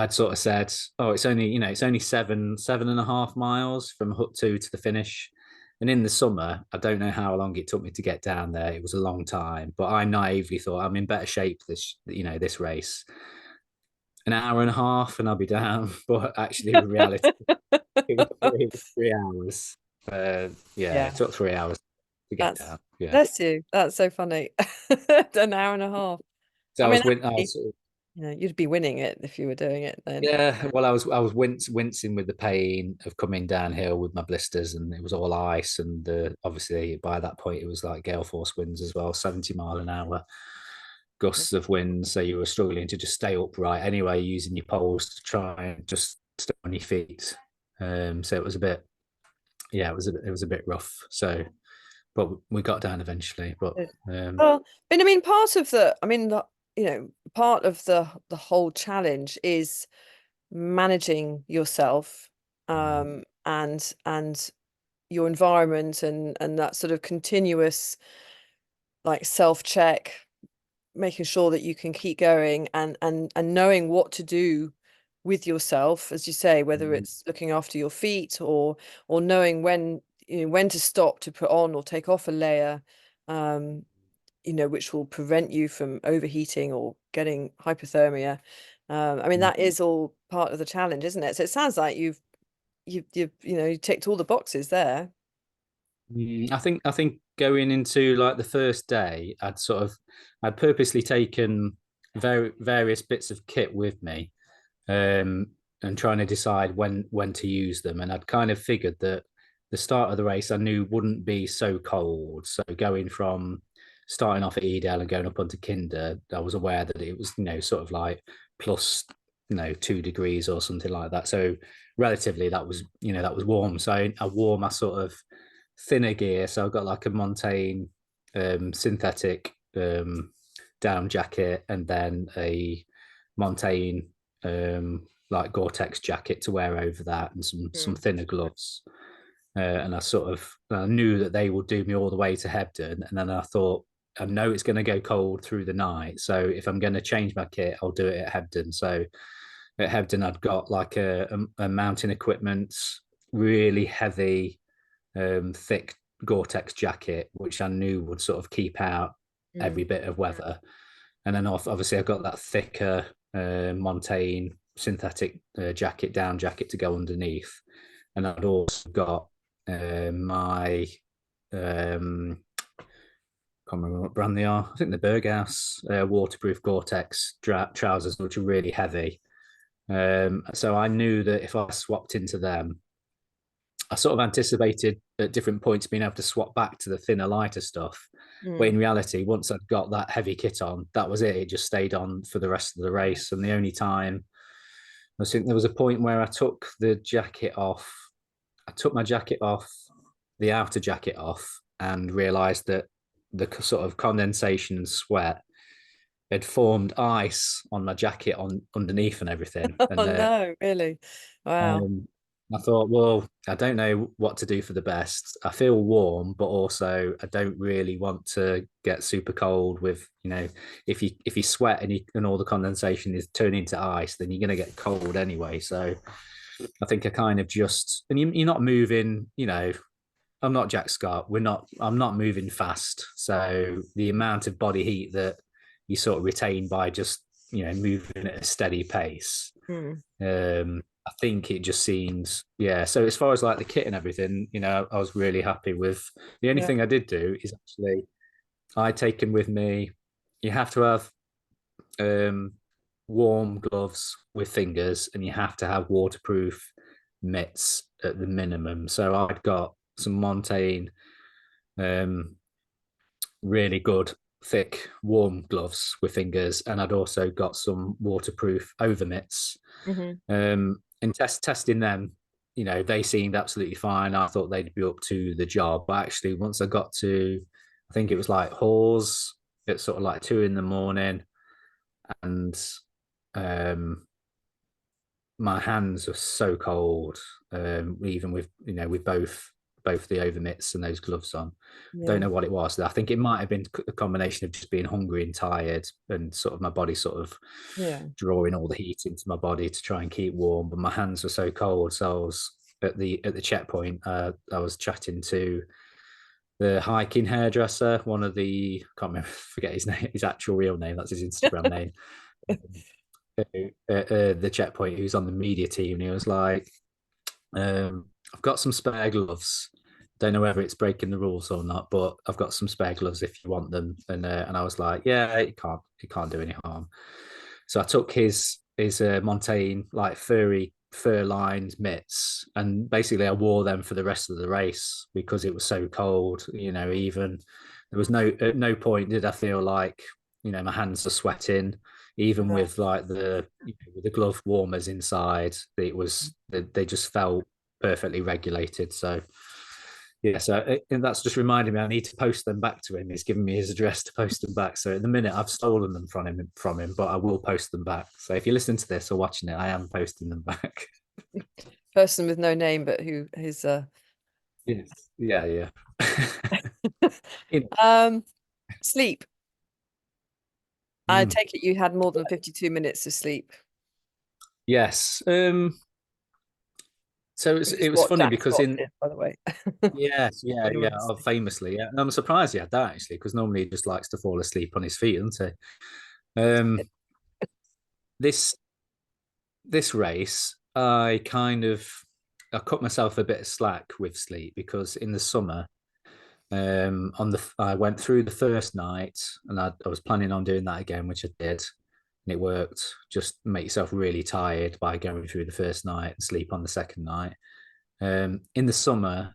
Speaker 2: sort of said, "Oh, it's only 7.5 miles from hut two to the finish." And in the summer, I don't know how long it took me to get down there. It was a long time, but I naively thought I'm in better shape this race. An hour and a half, and I'll be down. But actually, in reality, it was 3 hours. Yeah,
Speaker 1: Yeah,
Speaker 2: it took 3 hours to get
Speaker 1: that's
Speaker 2: down. Yeah.
Speaker 1: bless you. That's so funny. An hour and a half.
Speaker 2: So
Speaker 1: I
Speaker 2: I
Speaker 1: mean,
Speaker 2: was win. I
Speaker 1: actually,
Speaker 2: was,
Speaker 1: you'd be winning it if you were doing it then.
Speaker 2: Yeah, well, I was wincing with the pain of coming downhill with my blisters, and it was all ice. And obviously, by that point, it was like gale force winds as well, 70 mile an hour gusts of wind. So you were struggling to just stay upright anyway, using your poles to try and just stay on your feet. So it was a bit, yeah, it was a bit rough. So, but we got down eventually. But
Speaker 1: Good. Well, but I mean, part of the whole challenge is managing yourself, and your environment, and that sort of continuous like self-check, making sure that you can keep going, and knowing what to do with yourself, as you say, whether it's looking after your feet, or knowing when to stop to put on or take off a layer, um, which will prevent you from overheating or getting hypothermia. I mean, that is all part of the challenge, isn't it? So it sounds like you ticked all the boxes there.
Speaker 2: I think going into like the first day, I'd purposely taken various bits of kit with me, um, and trying to decide when to use them. And I'd kind of figured that the start of the race I knew wouldn't be so cold. So going from starting off at Edel and going up onto Kinder, I was aware that it was sort of like plus 2 degrees or something like that. So relatively that was warm. So I wore my sort of thinner gear. So I've got like a Montane synthetic down jacket, and then a Montane like Gore-Tex jacket to wear over that, and some
Speaker 1: Mm.
Speaker 2: thinner gloves. And I knew that they would do me all the way to Hebden, and then I thought, I know it's going to go cold through the night, so if I'm going to change my kit, I'll do it at Hebden. So at Hebden, I'd got like a mountain equipment, really heavy, thick Gore-Tex jacket, which I knew would sort of keep out every
Speaker 1: Mm.
Speaker 2: bit of weather. And then obviously I've got that thicker Montane synthetic down jacket to go underneath. And I'd also got my can't remember what brand they are. I think the Berghaus waterproof Gore-Tex trousers, which are really heavy. So I knew that if I swapped into them, I sort of anticipated at different points being able to swap back to the thinner, lighter stuff. But
Speaker 1: Mm.
Speaker 2: in reality, once I'd got that heavy kit on, that was it. It just stayed on for the rest of the race. And the only time, I think there was a point where I took the jacket off. I took my jacket off, the outer jacket off, and realised that the sort of condensation and sweat had formed ice on my jacket on underneath and everything.
Speaker 1: Oh
Speaker 2: And
Speaker 1: no, really? Wow.
Speaker 2: I thought, well, I don't know what to do for the best. I feel warm, but also I don't really want to get super cold with, if you sweat and all the condensation is turning to ice, then you're going to get cold anyway. So I think I kind of just, and you're not moving, I'm not Jack Scott. I'm not moving fast. So the amount of body heat that you sort of retain by just, moving at a steady pace.
Speaker 1: Mm.
Speaker 2: I think it just seems, yeah. So as far as like the kit and everything, I was really happy with. The only
Speaker 1: Yeah.
Speaker 2: thing I did do is actually I taken with me. You have to have um, warm gloves with fingers, and you have to have waterproof mitts at the minimum. So I'd got some Montane, um, really good thick warm gloves with fingers, and I'd also got some waterproof over mitts.
Speaker 1: Hmm.
Speaker 2: And testing them, they seemed absolutely fine. I thought they'd be up to the job, but actually, once I got to, I think it was like Hawes, it's sort of like 2 in the morning, and um, my hands were so cold, even with both the over mitts and those gloves on. Don't
Speaker 1: Yeah.
Speaker 2: know what it was. I think it might have been a combination of just being hungry and tired, and sort of my body sort of
Speaker 1: Yeah.
Speaker 2: drawing all the heat into my body to try and keep warm. But my hands were so cold, so I was at the checkpoint. I was chatting to the hiking hairdresser, one of the can't remember, forget his name, his actual real name. That's his Instagram name. The checkpoint, who's on the media team, and he was like, I've got some spare gloves. Don't know whether it's breaking the rules or not, but I've got some spare gloves if you want them. And I was like, yeah, it can't do any harm. So I took his Montane like fur lined mitts, and basically I wore them for the rest of the race because it was so cold. Even there was at no point did I feel like my hands are sweating, even
Speaker 1: Yeah.
Speaker 2: with like with the glove warmers inside. They just felt perfectly regulated. So yeah, so and that's just reminded me I need to post them back to him. He's given me his address to post them back. So at the minute I've stolen them from him, but I will post them back. So if you listen to this or watching it, I am posting them back.
Speaker 1: Person with no name, but who is
Speaker 2: Yes. Yeah, yeah.
Speaker 1: um sleep. I
Speaker 2: Mm.
Speaker 1: take it you had more than 52 minutes of sleep,
Speaker 2: Yes. So
Speaker 1: which
Speaker 2: it
Speaker 1: is
Speaker 2: was
Speaker 1: what
Speaker 2: funny
Speaker 1: Jack
Speaker 2: because
Speaker 1: Scott
Speaker 2: in
Speaker 1: did, by the way.
Speaker 2: yes, yeah,
Speaker 1: Anyone
Speaker 2: yeah,
Speaker 1: listening.
Speaker 2: famously, yeah. And I'm surprised he had that actually, because normally he just likes to fall asleep on his feet, doesn't he? This this race, I cut myself a bit of slack with sleep because in the summer, I went through the first night, and I was planning on doing that again, which I did, and it worked. Just make yourself really tired by going through the first night and sleep on the second night. In the summer,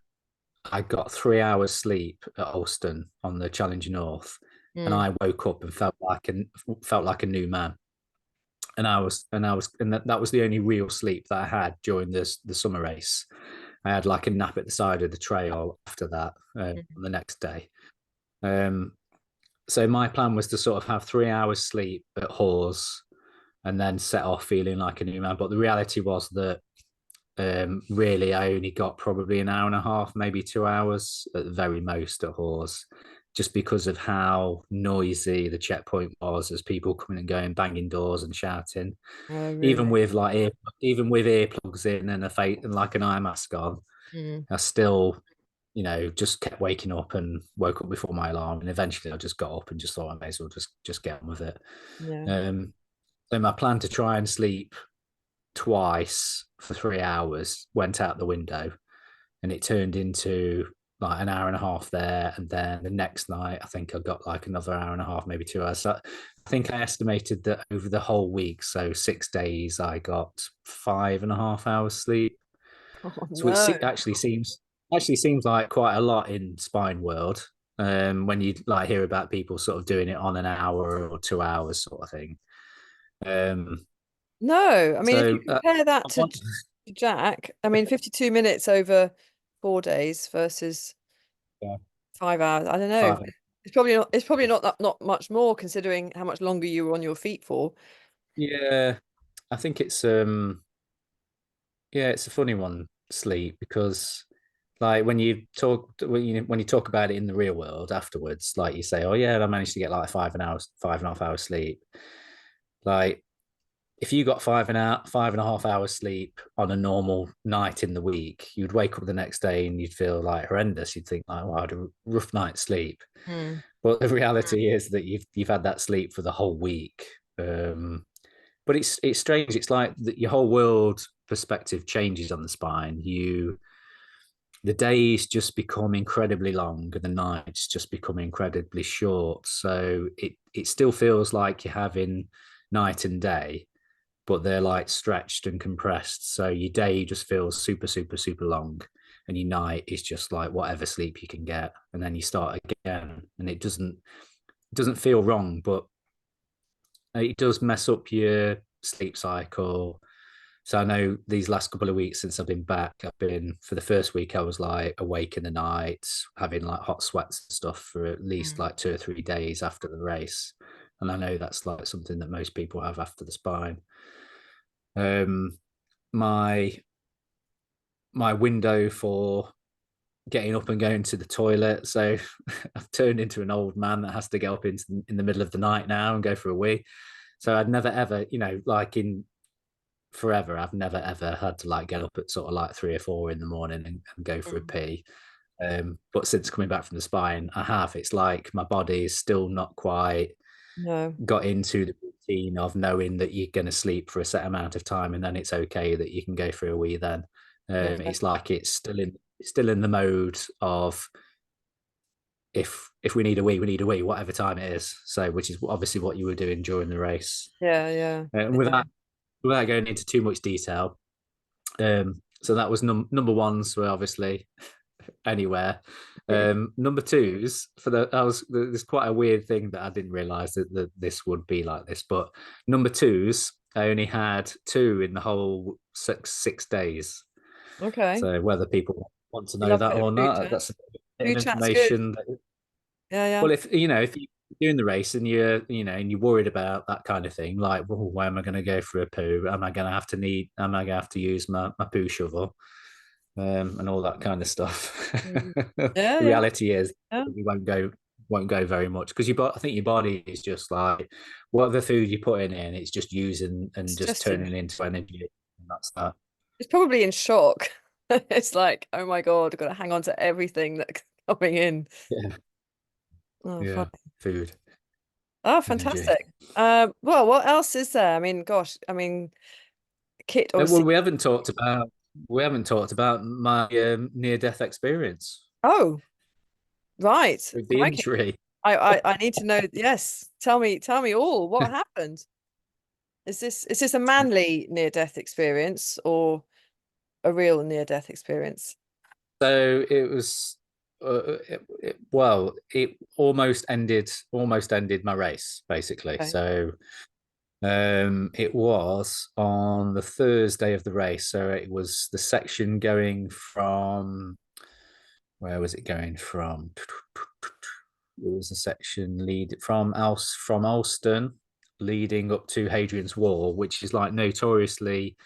Speaker 2: I got 3 hours sleep at Alston on the Challenger North, and
Speaker 1: Mm.
Speaker 2: I woke up and felt like a new man. And that was the only real sleep that I had during the summer race. I had like a nap at the side of the trail after that, on the next day. Um, so my plan was to sort of have 3 hours sleep at Hawes and then set off feeling like a new man. But the reality was that, really, I only got probably an hour and a half, maybe 2 hours at the very most at Hawes, just because of how noisy the checkpoint was as people coming and going, banging doors and shouting.
Speaker 1: Oh,
Speaker 2: Even
Speaker 1: really?
Speaker 2: with even with earplugs in and a face and like an eye mask on,
Speaker 1: Mm.
Speaker 2: I still, just kept waking up and woke up before my alarm. And eventually, I just got up and just thought I may as well just get on with it.
Speaker 1: Yeah.
Speaker 2: Um, so my plan to try and sleep twice for 3 hours went out the window, and it turned into like an hour and a half there, and then the next night I think I got like another hour and a half, maybe 2 hours. So I think I estimated that over the whole week, so 6 days, I got 5.5 hours sleep.
Speaker 1: Oh,
Speaker 2: So
Speaker 1: no.
Speaker 2: actually seems like quite a lot in spine world, when you like hear about people sort of doing it on an hour or 2 hours sort of thing. um
Speaker 1: No, I mean, if you
Speaker 2: so
Speaker 1: compare that
Speaker 2: I
Speaker 1: to
Speaker 2: want
Speaker 1: Jack, I mean, 52 minutes over 4 days versus
Speaker 2: yeah,
Speaker 1: 5 hours. I don't know.
Speaker 2: five.
Speaker 1: It's probably not not much more considering how much longer you were on your feet for.
Speaker 2: Yeah, I think it's yeah, it's a funny one. sleep because like when you talk about it in the real world afterwards, like you say, oh yeah, I managed to get like 5.5 hours sleep. Like if you got 5.5 hours sleep on a normal night in the week, you'd wake up the next day and you'd feel like horrendous. You'd think like, well, I had a rough night's sleep.
Speaker 1: Mm.
Speaker 2: But the reality is that you've had that sleep for the whole week. But it's strange. It's like that your whole world perspective changes on the spine. The days just become incredibly long and the nights just become incredibly short. So it still feels like you're having night and day, but they're like stretched and compressed. So your day just feels super, super, super long. And your night is just like whatever sleep you can get. And then you start again. And it doesn't feel wrong, but it does mess up your sleep cycle. So I know these last couple of weeks since I've been back, for the first week, I was like awake in the night, having like hot sweats and stuff for at least
Speaker 1: Mm.
Speaker 2: like 2 or 3 days after the race. And I know that's like something that most people have after the spine. Um, my my window for getting up and going to the toilet. So I've turned into an old man that has to get up in the middle of the night now and go for a wee. So I'd never ever, like in forever, I've never ever had to like get up at sort of like 3 or 4 in the morning and go for a
Speaker 1: Mm.
Speaker 2: pee. But since coming back from the spine, I have. It's like my body is still not quite
Speaker 1: No.
Speaker 2: got into the routine of knowing that you're going to sleep for a set amount of time and then it's okay that you can go for a wee then.
Speaker 1: Yeah.
Speaker 2: It's like it's still in the mode of if we need a wee, we need a wee, whatever time it is. So, which is obviously what you were doing during the race.
Speaker 1: Yeah. Yeah.
Speaker 2: And
Speaker 1: Yeah.
Speaker 2: without going into too much detail, so that was number ones were obviously anywhere. Number twos there's quite a weird thing that I didn't realize that this would be like this, but number twos I only had two in the whole six days.
Speaker 1: Okay.
Speaker 2: So whether people want to
Speaker 1: You
Speaker 2: know
Speaker 1: love a
Speaker 2: that
Speaker 1: bit of
Speaker 2: or
Speaker 1: food
Speaker 2: not,
Speaker 1: chat.
Speaker 2: that's a bit of
Speaker 1: Food chat's good.
Speaker 2: information.
Speaker 1: Yeah. Yeah.
Speaker 2: Well, if you're doing the race and you're worried about that kind of thing, like, well, where am I going to go for a poo? Am I going to have to use my poo shovel? And all that kind of stuff.
Speaker 1: Mm.
Speaker 2: The
Speaker 1: Yeah. Yeah.
Speaker 2: reality is
Speaker 1: Yeah.
Speaker 2: we won't go very much because I think your body is just like whatever food you're putting in, it's just using and
Speaker 1: It's
Speaker 2: just
Speaker 1: just
Speaker 2: turning into energy. And that's that.
Speaker 1: it's probably in shock. It's like, oh my God, I've got to hang on to everything that's coming in.
Speaker 2: Yeah,
Speaker 1: Oh,
Speaker 2: yeah.
Speaker 1: funny.
Speaker 2: Food,
Speaker 1: Oh,
Speaker 2: energy.
Speaker 1: fantastic. Well, what else is there? I mean, gosh, I mean, Kit
Speaker 2: Well,
Speaker 1: obviously.
Speaker 2: we haven't talked about my near-death experience
Speaker 1: Oh, right.
Speaker 2: with the
Speaker 1: Crikey.
Speaker 2: injury.
Speaker 1: I need to know. Yes. Tell me all. What happened? Is this a manly near-death experience or a real near-death experience?
Speaker 2: So it was, well, it almost ended my race basically.
Speaker 1: Okay.
Speaker 2: So it was on the Thursday of the race. So it was the section going from where was it going from? It was a section from Alston leading up to Hadrian's Wall, which is like notoriously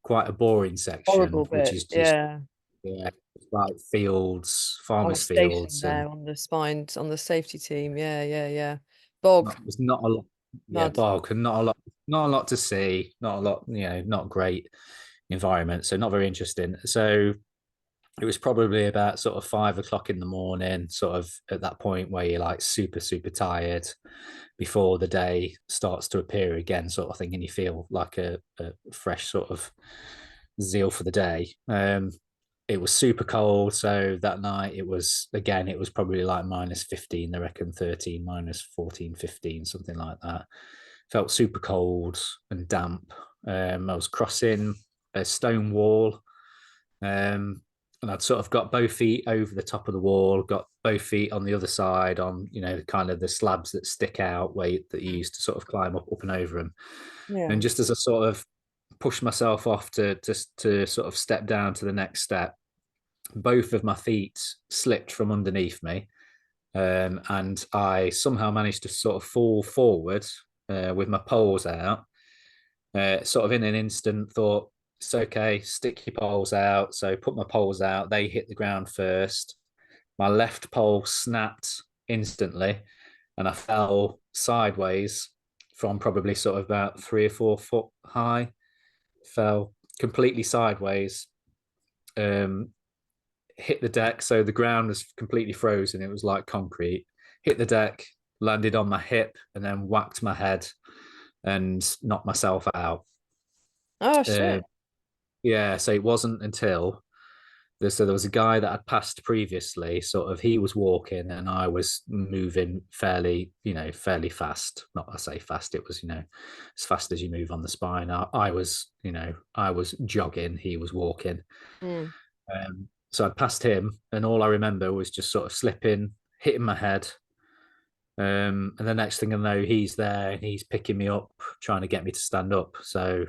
Speaker 2: quite a boring section,
Speaker 1: Horrible
Speaker 2: which
Speaker 1: bit.
Speaker 2: is just
Speaker 1: Yeah.
Speaker 2: yeah, like fields,
Speaker 1: On the
Speaker 2: farmers'
Speaker 1: station
Speaker 2: fields, and
Speaker 1: there on the spine on the safety team. Yeah, yeah, yeah. Bog,
Speaker 2: there's not a lot. Yeah,
Speaker 1: mud.
Speaker 2: bog and not a lot to see, not a lot. Not great environment, so not very interesting. So it was probably about sort of 5 o'clock in the morning, sort of at that point where you're like super, super tired before the day starts to appear again, sort of thing, and you feel like a fresh sort of zeal for the day. It was super cold, so that night it was probably like -15, I reckon 13, -14, 15, something like that. Felt super cold and damp. I was crossing a stone wall, and I'd sort of got both feet over the top of the wall, got both feet on the other side on, kind of the slabs that stick out that you used to sort of climb up and over them.
Speaker 1: Yeah.
Speaker 2: And just as I sort of pushed myself off to sort of step down to the next step, both of my feet slipped from underneath me. And I somehow managed to sort of fall forward with my poles out. Sort of in an instant thought, it's okay, stick your poles out. So put my poles out, they hit the ground first. My left pole snapped instantly, and I fell sideways from probably sort of about 3 or 4 foot high. Fell completely sideways, um, hit the deck. So the ground was completely frozen. It was like concrete. Hit the deck, landed on my hip, and then whacked my head and knocked myself out.
Speaker 1: Oh
Speaker 2: Uh,
Speaker 1: shit.
Speaker 2: yeah, so it wasn't until there was a guy that I'd passed previously. Sort of, he was walking and I was moving fairly, fairly fast. Not I say fast, it was, as fast as you move on the spine. I was, I was jogging, he was walking.
Speaker 1: Mm.
Speaker 2: So I passed him, and all I remember was just sort of slipping, hitting my head. And the next thing I know, he's there and he's picking me up, trying to get me to stand up. So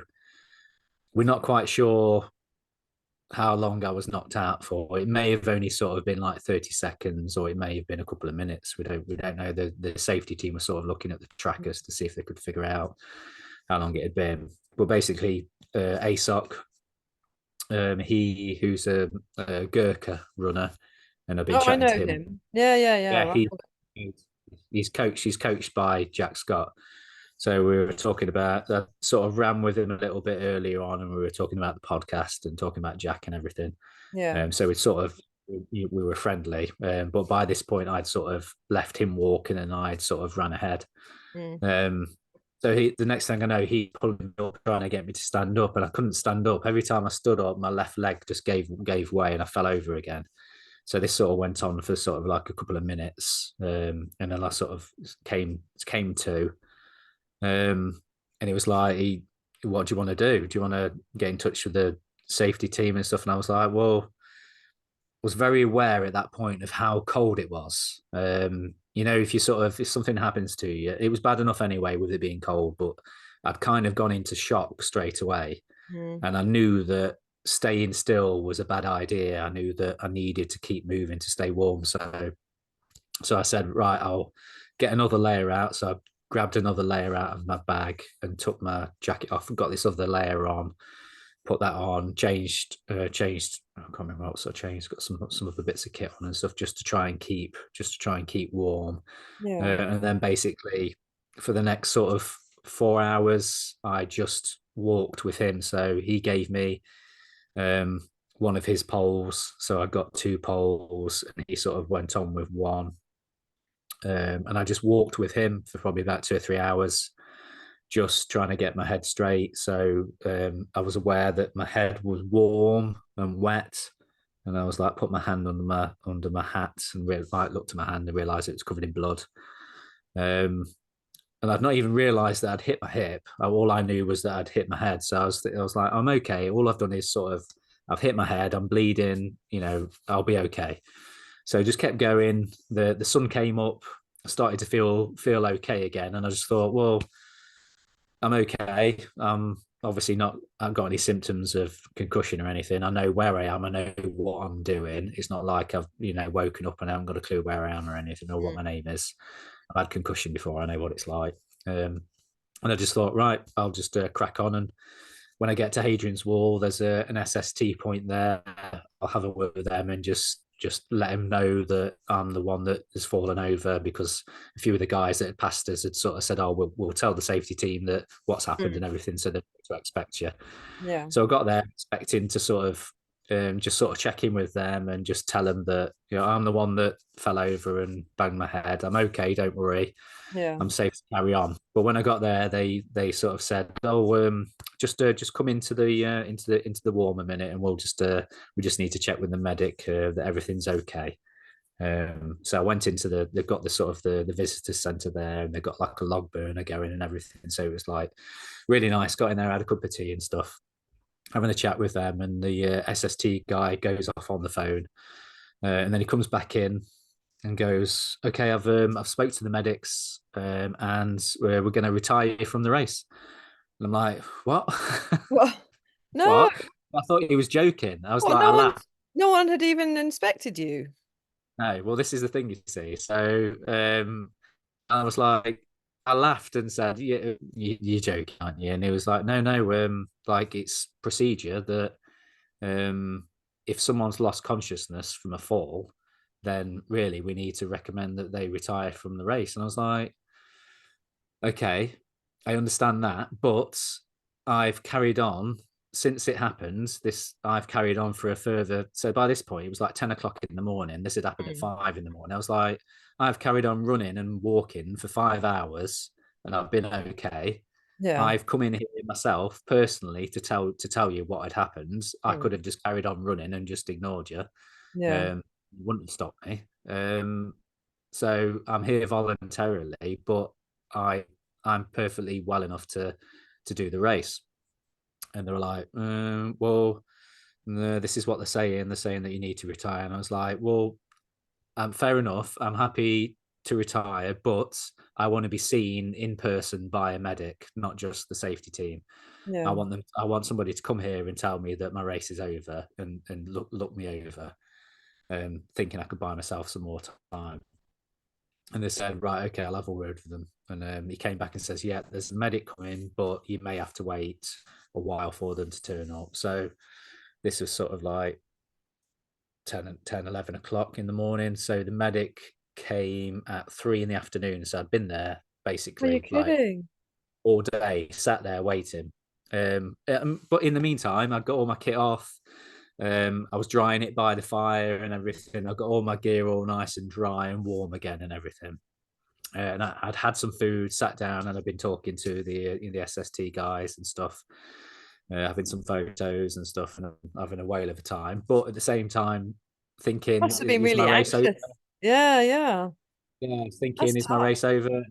Speaker 2: we're not quite sure how long I was knocked out for. It may have only sort of been like 30 seconds, or it may have been a couple of minutes. We don't know. The safety team was sort of looking at the trackers to see if they could figure out how long it had been. But basically, ASOC, he who's a Gurkha runner, and I've been
Speaker 1: Oh, I
Speaker 2: chatting
Speaker 1: know
Speaker 2: to him.
Speaker 1: him. Yeah, yeah, yeah.
Speaker 2: Yeah,
Speaker 1: Right.
Speaker 2: he's coached by Jack Scott. So we were talking about that, sort of ran with him a little bit earlier on, and we were talking about the podcast and talking about Jack and everything.
Speaker 1: Yeah.
Speaker 2: So it's sort of, we were friendly, but by this point I'd sort of left him walking and I'd sort of ran ahead.
Speaker 1: Mm.
Speaker 2: Um, so the next thing I know, he pulled me up trying to get me to stand up, and I couldn't stand up. Every time I stood up, my left leg just gave way, and I fell over again. So this sort of went on for sort of like a couple of minutes, and then I sort of came to, and it was like, what do you want to do? Do you want to get in touch with the safety team and stuff? And I was like, well, was very aware at that point of how cold it was. If something happens to you, it was bad enough anyway with it being cold, but I'd kind of gone into shock straight away.
Speaker 1: Mm.
Speaker 2: And I knew that staying still was a bad idea. I knew that I needed to keep moving to stay warm. So I said, right, I'll get another layer out. So I grabbed another layer out of my bag and took my jacket off and got this other layer on, put that on, changed, I can't remember what I changed, got some of the bits of kit on and stuff just to try and keep warm.
Speaker 1: Yeah.
Speaker 2: And then basically for the next sort of 4 hours, I just walked with him. So he gave me um, one of his poles. So I got two poles and he sort of went on with one. And I just walked with him for probably about 2 or 3 hours, just trying to get my head straight. So I was aware that my head was warm and wet, and I was like, put my hand under my hat and looked at my hand and realised it was covered in blood. And I'd not even realised that I'd hit my hip. All I knew was that I'd hit my head. So I was like, I'm okay. All I've done is sort of, I've hit my head. I'm bleeding. I'll be okay. So I just kept going. The sun came up. I started to feel okay again, and I just thought, well, I'm okay. Obviously not. I've got any symptoms of concussion or anything. I know where I am. I know what I'm doing. It's not like I've woken up and I haven't got a clue where I am or anything or what
Speaker 1: Mm.
Speaker 2: my name is. I've had concussion before. I know what it's like. And I just thought, right, I'll just crack on. And when I get to Hadrian's Wall, there's an SST point there. I'll have a word with them and just let them know that I'm the one that has fallen over, because a few of the guys that had passed us had sort of said, "Oh, we'll tell the safety team that what's happened
Speaker 1: Mm.
Speaker 2: and everything, so they to expect you."
Speaker 1: Yeah.
Speaker 2: So I got there expecting to sort of just sort of check in with them and just tell them that I'm the one that fell over and banged my head. I'm okay, don't worry.
Speaker 1: Yeah.
Speaker 2: I'm safe to carry on. But when I got there, they sort of said, "Oh, just come into the warm a minute, and we just need to check with the medic that everything's okay." So I went into they've got the sort of the visitor center there, and they've got like a log burner going and everything. So it was like really nice. Got in there, had a cup of tea and stuff, having a chat with them, and the SST guy goes off on the phone, and then he comes back in and goes, "Okay, I've spoke to the medics, and we're going to retire you from the race." And I'm like, "What?
Speaker 1: Well, no,
Speaker 2: What?" I thought he was joking. I was
Speaker 1: what,
Speaker 2: like, I laughed.
Speaker 1: no one had even inspected you.
Speaker 2: No, well, this is the thing, you see. So I was like, I laughed and said, "Yeah, you're joking, aren't you?" And he was like, "No, no, like it's procedure that if someone's lost consciousness from a fall, then really we need to recommend that they retire from the race." And I was like, "Okay, I understand that, but I've carried on since it happened. This I've carried on for a further. So by this point, it was like 10 o'clock in the morning. This had happened at
Speaker 1: Mm.
Speaker 2: 5 in the morning. I was like, I've carried on running and walking for 5 hours, and I've been okay.
Speaker 1: Yeah.
Speaker 2: I've come in here myself personally to tell you what had happened. I
Speaker 1: Mm.
Speaker 2: could have just carried on running and just ignored you.
Speaker 1: Yeah.
Speaker 2: You wouldn't have stopped me. So I'm here voluntarily, but I I'm perfectly well enough to do the race." And they were like, "Well, no, this is what they're saying. They're saying that you need to retire." And I was like, "Well, fair enough. I'm happy to retire, but I want to be seen in person by a medic, not just the safety team. I
Speaker 1: Yeah.
Speaker 2: want them. I want somebody to come here and tell me that my race is over and look me over, thinking I could buy myself some more time." And they said, "Right, okay, I'll have a word with them." And he came back and says, "Yeah, there's a medic coming, but you may have to wait a while for them to turn up." So this was sort of like 11 o'clock in the morning. So the medic came at 3 in the afternoon. So I'd been there
Speaker 1: Are you
Speaker 2: basically like
Speaker 1: kidding?
Speaker 2: all day, sat there waiting. But in the meantime, I got all my kit off. I was drying it by the fire and everything. I got all my gear all nice and dry and warm again and everything. And I'd had some food, sat down, and I've been talking to the SST guys and stuff, having some photos and stuff, and having a whale of a time. But at the same time, thinking,
Speaker 1: Must have been
Speaker 2: "Is my
Speaker 1: really
Speaker 2: race over?"
Speaker 1: anxious. Yeah, yeah.
Speaker 2: Yeah, I was
Speaker 1: That's
Speaker 2: thinking, "Is my
Speaker 1: tough.
Speaker 2: race over?"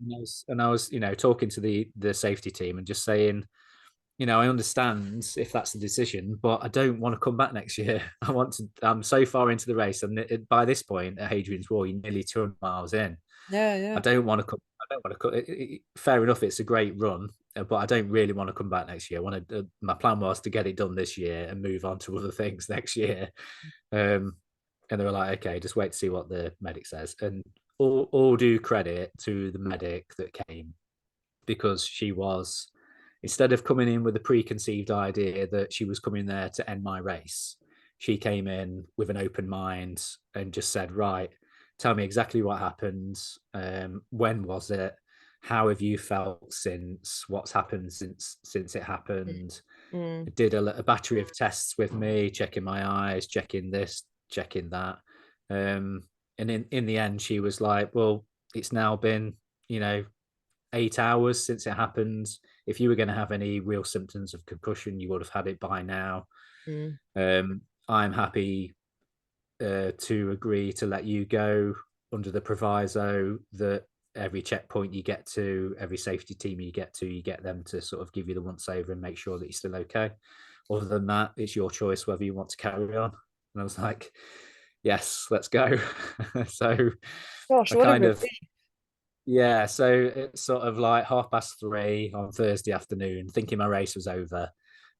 Speaker 2: And I was talking to the safety team and just saying, I understand if that's the decision, but I don't want to come back next year. I want to. I'm so far into the race, and by this point at Hadrian's Wall, you're nearly 200 miles in.
Speaker 1: Yeah,
Speaker 2: I
Speaker 1: yeah.
Speaker 2: don't want to come. I don't want to come. Fair enough, it's a great run, but I don't really want to come back next year. I want to. My plan was to get it done this year and move on to other things next year. Um, and they were like, "Okay, just wait to see what the medic says." And all due credit to the medic that came, because she was, instead of coming in with a preconceived idea that she was coming there to end my race, she came in with an open mind and just said, "Right, tell me exactly what happened. When was it? How have you felt since? What's happened since it happened?"
Speaker 1: Mm.
Speaker 2: Did a battery of tests with me, checking my eyes, checking this, checking that. Um, and in the end, she was like, "Well, it's now been, you know, 8 hours since it happened. If you were going to have any real symptoms of concussion, you would have had it by now.
Speaker 1: Mm.
Speaker 2: I'm happy to agree to let you go under the proviso that every checkpoint you get to, every safety team you get to, you get them to sort of give you the once over and make sure that you're still okay. Other than that, it's your choice whether you want to carry on." And I was like, "Yes, let's go." So
Speaker 1: Gosh,
Speaker 2: I
Speaker 1: what a
Speaker 2: kind of,
Speaker 1: relief.
Speaker 2: yeah, so it's sort of like 3:30 on Thursday afternoon, thinking my race was over.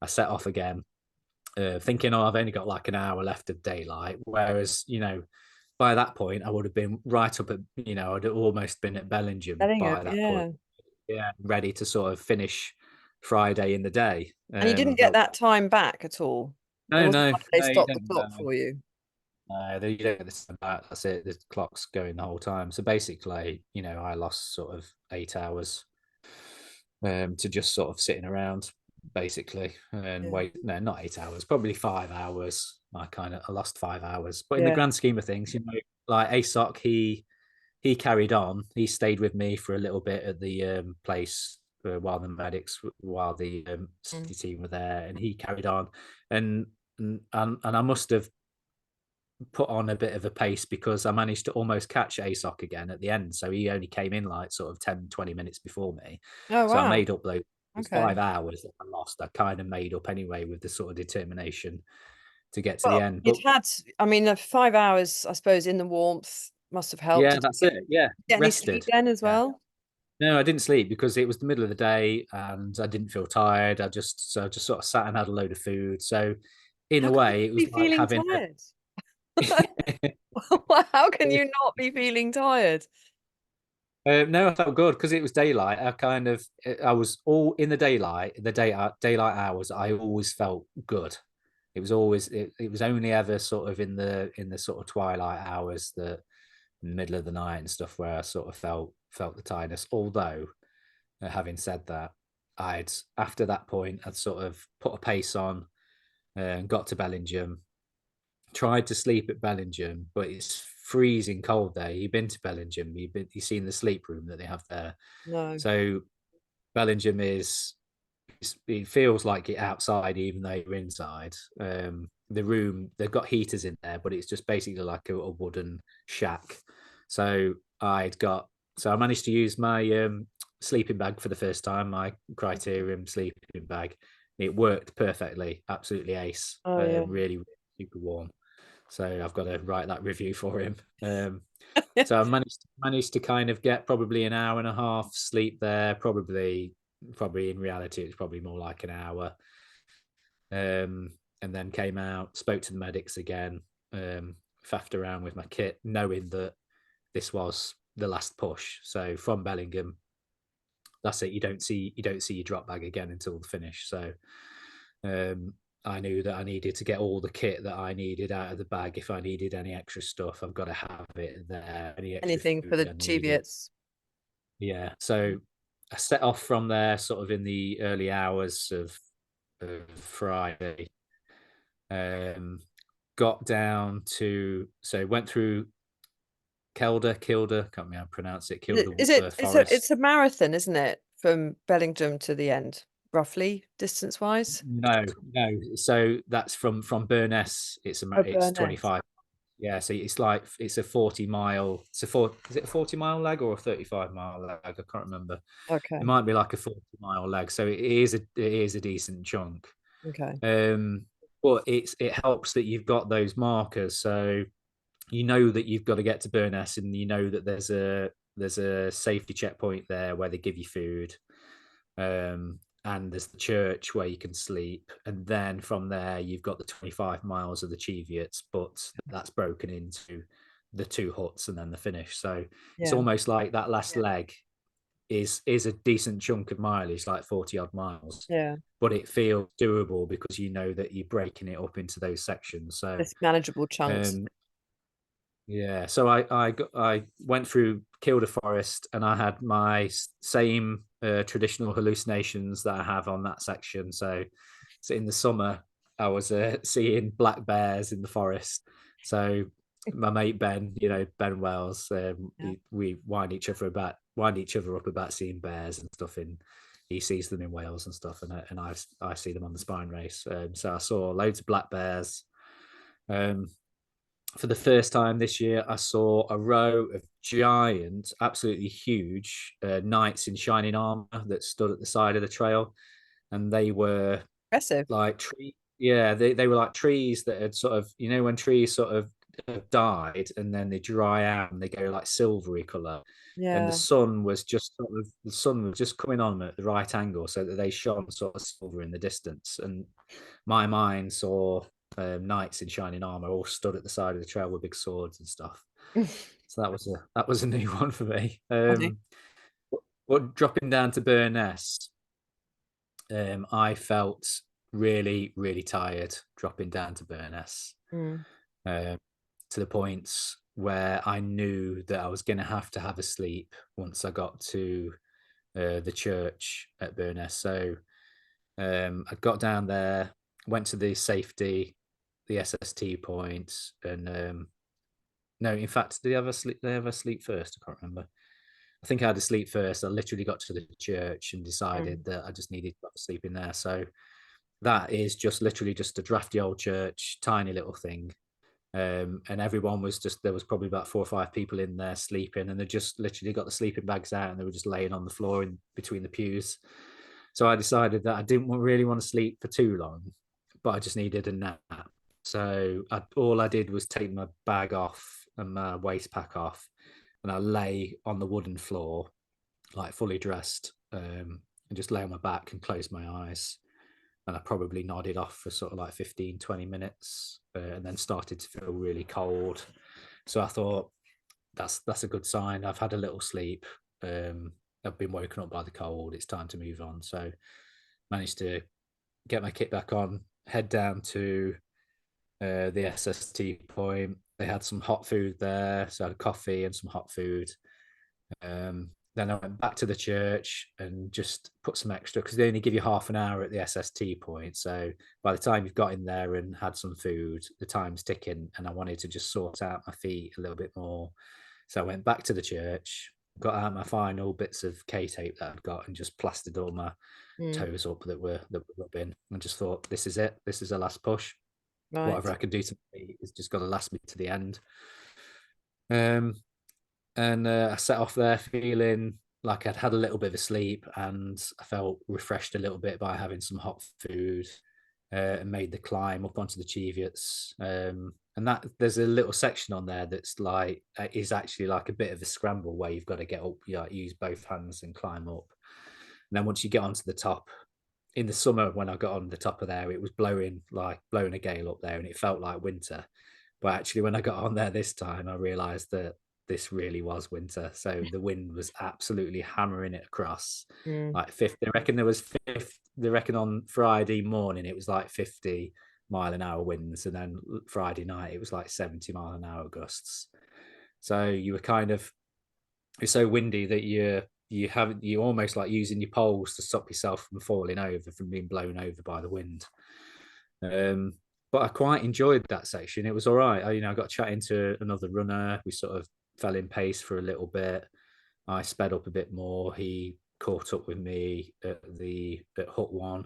Speaker 2: I set off again, thinking, "Oh, I've only got like an hour left of daylight." Whereas, by that point, I would have been right up at, I'd almost been at Bellingham
Speaker 1: Bellingham,
Speaker 2: by that point.
Speaker 1: yeah.
Speaker 2: Yeah, ready to sort of finish Friday in the day.
Speaker 1: And you didn't get that time back at all. It
Speaker 2: No,
Speaker 1: wasn't
Speaker 2: no,
Speaker 1: like they
Speaker 2: no, you
Speaker 1: stopped the
Speaker 2: don't.
Speaker 1: clock for you.
Speaker 2: You don't get this back. That's it. The clock's going the whole time. So basically, I lost sort of 8 hours to just sort of sitting around basically and
Speaker 1: Yeah.
Speaker 2: wait. No, not 8 hours, probably 5 hours. I lost 5 hours, but in the
Speaker 1: Yeah.
Speaker 2: grand scheme of things, like ASOC, he carried on. He stayed with me for a little bit at the place while the
Speaker 1: Mm.
Speaker 2: safety team were there, and he carried on, and and I must have put on a bit of a pace because I managed to almost catch ASOC again at the end. So he only came in like sort of 10, 20 minutes before me.
Speaker 1: Oh,
Speaker 2: So I
Speaker 1: wow.
Speaker 2: made up those
Speaker 1: Okay.
Speaker 2: 5 hours that I lost. I kind of made up anyway with the sort of determination to get to the
Speaker 1: Well,
Speaker 2: end.
Speaker 1: you'd
Speaker 2: But
Speaker 1: had, I mean, the 5 hours, I suppose, in the warmth must have helped.
Speaker 2: yeah,
Speaker 1: Did
Speaker 2: that's
Speaker 1: you
Speaker 2: it. Yeah,
Speaker 1: get any sleep
Speaker 2: rested.
Speaker 1: then as
Speaker 2: Yeah.
Speaker 1: well?
Speaker 2: No, I didn't sleep because it was the middle of the day and I didn't feel tired. I just sort of sat and had a load of food. So in
Speaker 1: How
Speaker 2: a
Speaker 1: can you
Speaker 2: way, it
Speaker 1: not be
Speaker 2: was like
Speaker 1: feeling
Speaker 2: having
Speaker 1: tired?
Speaker 2: a
Speaker 1: How can you not be feeling tired?
Speaker 2: No, I felt good because it was daylight. I was all in the daylight, daylight hours. I always felt good. It was always it was only ever sort of in the sort of twilight hours, the middle of the night and stuff, where I sort of felt the tiredness. Although, having said that, I'd after that point I'd sort of put a pace on and got to Bellingham. Tried to sleep at Bellingham, but it's freezing cold there. You've been to Bellingham, you've seen the sleep room that they have there.
Speaker 1: No.
Speaker 2: So Bellingham it feels like it outside, even though you're inside. The room, they've got heaters in there, but it's just basically like a wooden shack. So I managed to use my sleeping bag for the first time, my Criterium sleeping bag. It worked perfectly, absolutely ace.
Speaker 1: Oh yeah.
Speaker 2: Really, really super warm. So I've got to write that review for him. So I managed to kind of get probably an hour and a half sleep there. Probably in reality, it's probably more like an hour. And then came out, spoke to the medics again, faffed around with my kit, knowing that this was the last push. So from Bellingham, that's it. You don't see your drop bag again until the finish. So I knew that I needed to get all the kit that I needed out of the bag. If I needed any extra stuff, I've got to have it there. Any extra
Speaker 1: Anything for the
Speaker 2: food I needed.
Speaker 1: Cheviots.
Speaker 2: Yeah. So I set off from there sort of in the early hours of Friday. Got down to, so went through Kilda, can't remember how to pronounce it, Kilda
Speaker 1: Is it? It's
Speaker 2: Forest.
Speaker 1: a marathon, isn't it? From Bellingham to the end, roughly distance wise.
Speaker 2: No. So that's from Burness.
Speaker 1: Oh,
Speaker 2: It's
Speaker 1: Burnett.
Speaker 2: 25. Yeah, so it's like it's a 40 mile. Is it a 40 mile leg or a 35 mile leg? I can't remember. It
Speaker 1: Okay.
Speaker 2: might be like a 40 mile leg. So it is a decent chunk.
Speaker 1: Okay.
Speaker 2: But it helps that you've got those markers. So you know that you've got to get to Burness, and you know that there's a safety checkpoint there where they give you food. And there's the church where you can sleep, and then from there you've got the 25 miles of the Cheviots, but that's broken into the two huts and then the finish. So it's
Speaker 1: Yeah.
Speaker 2: almost like that last leg is a decent chunk of mileage, like 40 odd miles,
Speaker 1: Yeah.
Speaker 2: but it feels doable because you know that you're breaking it up into those sections. So
Speaker 1: It's manageable chunks.
Speaker 2: um, yeah, so I went through Kilda Forest, and I had my same traditional hallucinations that I have on that section. So in the summer, I was seeing black bears in the forest. So my mate Ben, Ben Wells,
Speaker 1: Yeah.
Speaker 2: we wind each other up about seeing bears and stuff. In He sees them in Wales and stuff, and I see them on the spine race. So I saw loads of black bears. For the first time this year, I saw a row of giant, absolutely huge knights in shining armor that stood at the side of the trail, and they were
Speaker 1: Impressive.
Speaker 2: like trees. Yeah, they were like trees that had sort of, when trees sort of have died and then they dry out and they go like silvery color, and
Speaker 1: Yeah.
Speaker 2: the sun was just coming on at the right angle so that they shone sort of silver in the distance, and my mind saw knights in shining armor all stood at the side of the trail with big swords and stuff. So that was a new one for me.
Speaker 1: Funny.
Speaker 2: But dropping down to Burness, I felt really, really tired dropping down to Burness,
Speaker 1: Mm.
Speaker 2: to the points where I knew that I was going to have a sleep once I got to the church at Burness. So I got down there, went to the SST point, and no, in fact, did they have a sleep? They have a sleep first. I can't remember. I think I had a sleep first. I literally got to the church and decided
Speaker 1: Mm.
Speaker 2: that I just needed to sleep in there. So that is just literally just a drafty old church, tiny little thing. And everyone was there was probably about 4 or 5 people in there sleeping, and they just literally got the sleeping bags out and they were just laying on the floor in between the pews. So I decided that I didn't really want to sleep for too long, but I just needed a nap. So all I did was take my bag off and my waist pack off, and I lay on the wooden floor, like fully dressed, and just lay on my back and closed my eyes. And I probably nodded off for sort of like 15, 20 minutes, and then started to feel really cold. So I thought that's a good sign. I've had a little sleep. I've been woken up by the cold. It's time to move on. So managed to get my kit back on, head down to the SST point. They had some hot food there, so I had coffee and some hot food. Then I went back to the church and just put some extra, because they only give you half an hour at the SST point. So by the time you've got in there and had some food, the time's ticking, and I wanted to just sort out my feet a little bit more. So I went back to the church, got out my final bits of K tape that I'd got, and just plastered all my
Speaker 1: Mm.
Speaker 2: toes up that were rubbing, and just thought, this is it. This is the last push.
Speaker 1: Right.
Speaker 2: Whatever I can do to me is just got to last me to the end. Um, and I set off there feeling like I'd had a little bit of a sleep, and I felt refreshed a little bit by having some hot food, and made the climb up onto the Cheviots. And that there's a little section on there that's like is actually like a bit of a scramble where you've got to get up, you like, use both hands and climb up. And then once you get onto the top, in the summer when I got on the top of there, it was blowing a gale up there, and it felt like winter. But actually, when I got on there this time, I realised that this really was winter. So the wind was absolutely hammering it across.
Speaker 1: Mm.
Speaker 2: Like 50, I reckon there was 50, they reckon on Friday morning it was like 50-mile-an-hour winds, and then Friday night it was like 70-mile-an-hour gusts. So you were kind of, it's so windy that you almost like using your poles to stop yourself from falling over, from being blown over by the wind. Um, but I quite enjoyed that section. It was all right. I got chatting to another runner. We sort of fell in pace for a little bit. I sped up a bit more. He caught up with me at Hut One.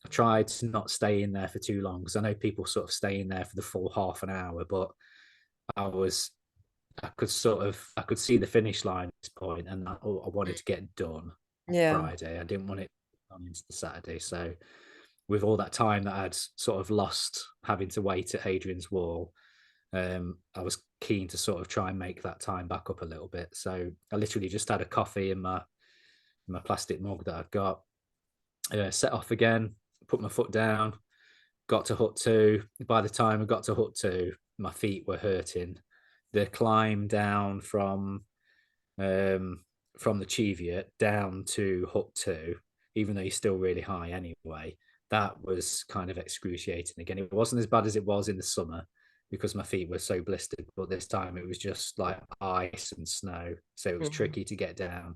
Speaker 2: I tried to not stay in there for too long, because I know people sort of stay in there for the full half an hour, but I was I could see the finish line at this point, and I wanted to get done on
Speaker 1: Yeah.
Speaker 2: Friday. I didn't want it on into the Saturday. So with all that time that I'd sort of lost having to wait at Hadrian's Wall, I was keen to sort of try and make that time back up a little bit. So I literally just had a coffee in my plastic mug that I'd got, set off again, put my foot down, got to Hut 2. By the time I got to Hut 2, my feet were hurting. The climb down um, from the Cheviot down to Hut 2, even though you're still really high anyway, that was kind of excruciating. Again, it wasn't as bad as it was in the summer because my feet were so blistered, but this time it was just like ice and snow. So it was
Speaker 1: Mm.
Speaker 2: tricky to get down.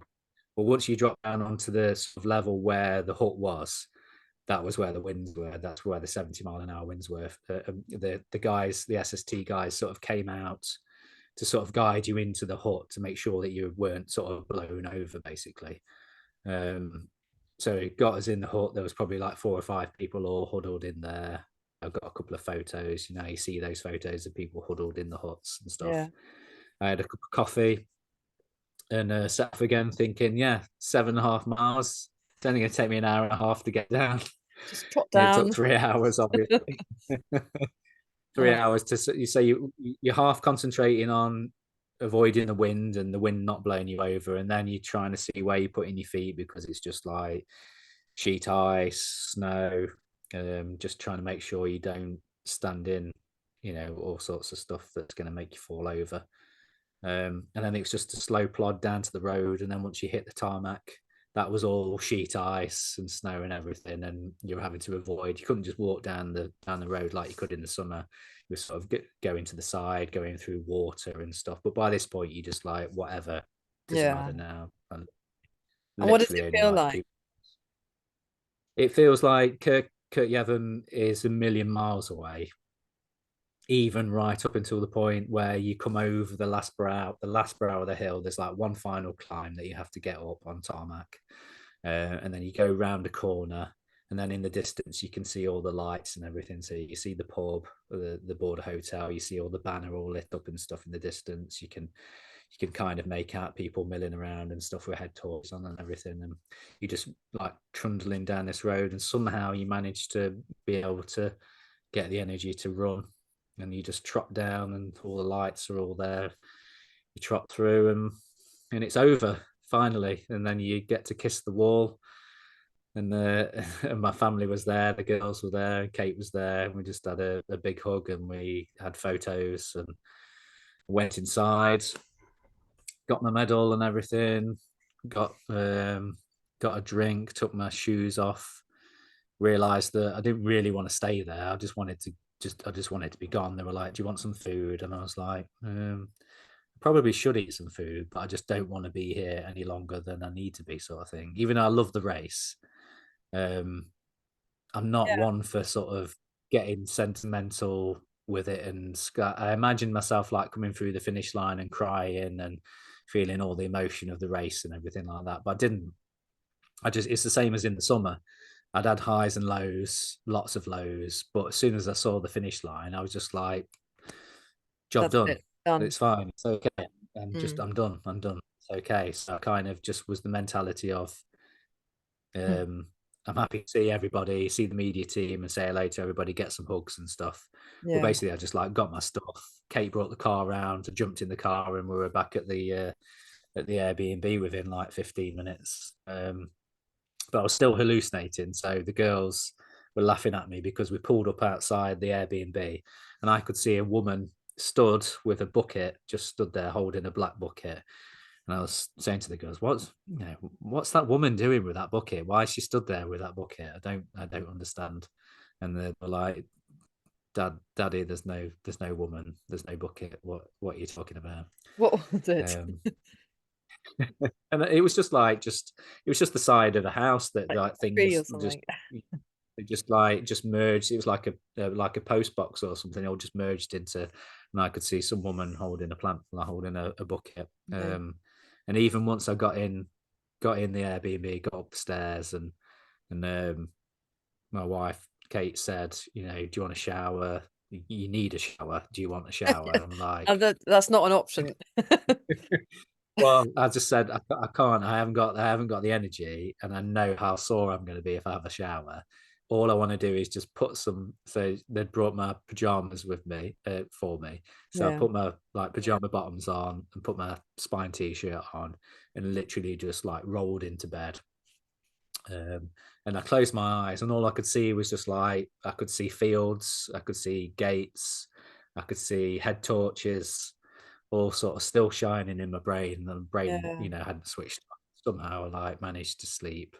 Speaker 2: But once you drop down onto the sort of level where the hut was, that was where the winds were. That's where the 70-mile-an-hour winds were. The guys, the SST guys, sort of came out to sort of guide you into the hut to make sure that you weren't sort of blown over, basically. So it got us in the hut. There was probably like 4 or 5 people all huddled in there. I've got a couple of photos. You see those photos of people huddled in the huts and
Speaker 1: Yeah.
Speaker 2: stuff. I had a cup of coffee and set off again, thinking, yeah, 7.5 miles. It's only going to take me an hour and a half to get down.
Speaker 1: Just trot
Speaker 2: It took
Speaker 1: down.
Speaker 2: 3 hours, obviously. 3 hours to you say you're half concentrating on avoiding the wind and the wind not blowing you over, and then you're trying to see where you're putting your feet because it's just like sheet ice, snow. Just trying to make sure you don't stand in, all sorts of stuff that's going to make you fall over. And then it's just a slow plod down to the road, and then once you hit the tarmac, that was all sheet ice and snow and everything, and you're having to avoid. You couldn't just walk down the road like you could in the summer. You were sort of going to the side, going through water and stuff. But by this point, you just like, whatever, doesn't
Speaker 1: Yeah.
Speaker 2: matter now. And
Speaker 1: And what does
Speaker 2: literally
Speaker 1: it
Speaker 2: only
Speaker 1: feel
Speaker 2: like
Speaker 1: like?
Speaker 2: two. It feels like Kirk is a million miles away, even right up until the point where you come over the last brow of the hill. There's like one final climb that you have to get up on tarmac, and then you go round a corner, and then in the distance you can see all the lights and everything. So you see the pub, the border hotel, you see all the banner all lit up and stuff in the distance. You can kind of make out people milling around and stuff with head torches on and everything, and you just like trundling down this road, and somehow you manage to be able to get the energy to run, and you just trot down and all the lights are all there. You trot through, and it's over finally, and then you get to kiss the wall, and my family was there, the girls were there, and Kate was there, and we just had a big hug, and we had photos and went inside, got my medal and everything, got a drink, took my shoes off, realized that I didn't really want to stay there. I just wanted to be gone. They were like, "Do you want some food?" And I was like, probably should eat some food, but I just don't want to be here any longer than I need to be, sort of thing. Even though I love the race, um, I'm not
Speaker 1: Yeah,
Speaker 2: one for sort of getting sentimental with it. And I imagine myself like coming through the finish line and crying and feeling all the emotion of the race and everything like that. But I didn't. It's the same as in the summer. I'd had highs and lows, lots of lows. But as soon as I saw the finish line, I was just like, job
Speaker 1: that's
Speaker 2: done.
Speaker 1: it. Done.
Speaker 2: It's fine. It's okay.
Speaker 1: Mm.
Speaker 2: I'm done. I'm done. It's okay. So I kind of just was the mentality of,
Speaker 1: Mm.
Speaker 2: um, I'm happy to see everybody, see the media team, and say hello to everybody, get some hugs and stuff. But
Speaker 1: Yeah.
Speaker 2: basically, I just like got my stuff. Kate brought the car around. I jumped in the car, and we were back at the Airbnb within like 15 minutes. But I was still hallucinating. So the girls were laughing at me because we pulled up outside the Airbnb, and I could see a woman stood with a bucket, just stood there holding a black bucket. And I was saying to the girls, what's that woman doing with that bucket? Why is she stood there with that bucket? I don't understand. And they were like, Daddy, there's no woman, there's no bucket. What are you talking about?
Speaker 1: What was it?
Speaker 2: Um, and it was it was just the side of the house that
Speaker 1: Like
Speaker 2: like
Speaker 1: a tree or something?
Speaker 2: just merged. It was like a post box or something. It all just merged into, and I could see some woman holding a plant, like holding a bucket.
Speaker 1: Yeah.
Speaker 2: And even once I got in the Airbnb, got up the stairs, and my wife Kate said, do you want a shower? You need a shower. Do you want a shower? And I'm like,
Speaker 1: That's not an option.
Speaker 2: well, I just said I can't. I haven't got the energy, and I know how sore I'm going to be if I have a shower. All I want to do is just put some. So they'd brought my pajamas with me for me. So I
Speaker 1: Yeah.
Speaker 2: put my like pajama bottoms on and put my spine t-shirt on, and literally just like rolled into bed. And I closed my eyes, and all I could see was just like I could see fields, I could see gates, I could see head torches, all sort of still shining in my brain. And the brain,
Speaker 1: Yeah.
Speaker 2: hadn't switched on. Somehow I like managed to sleep.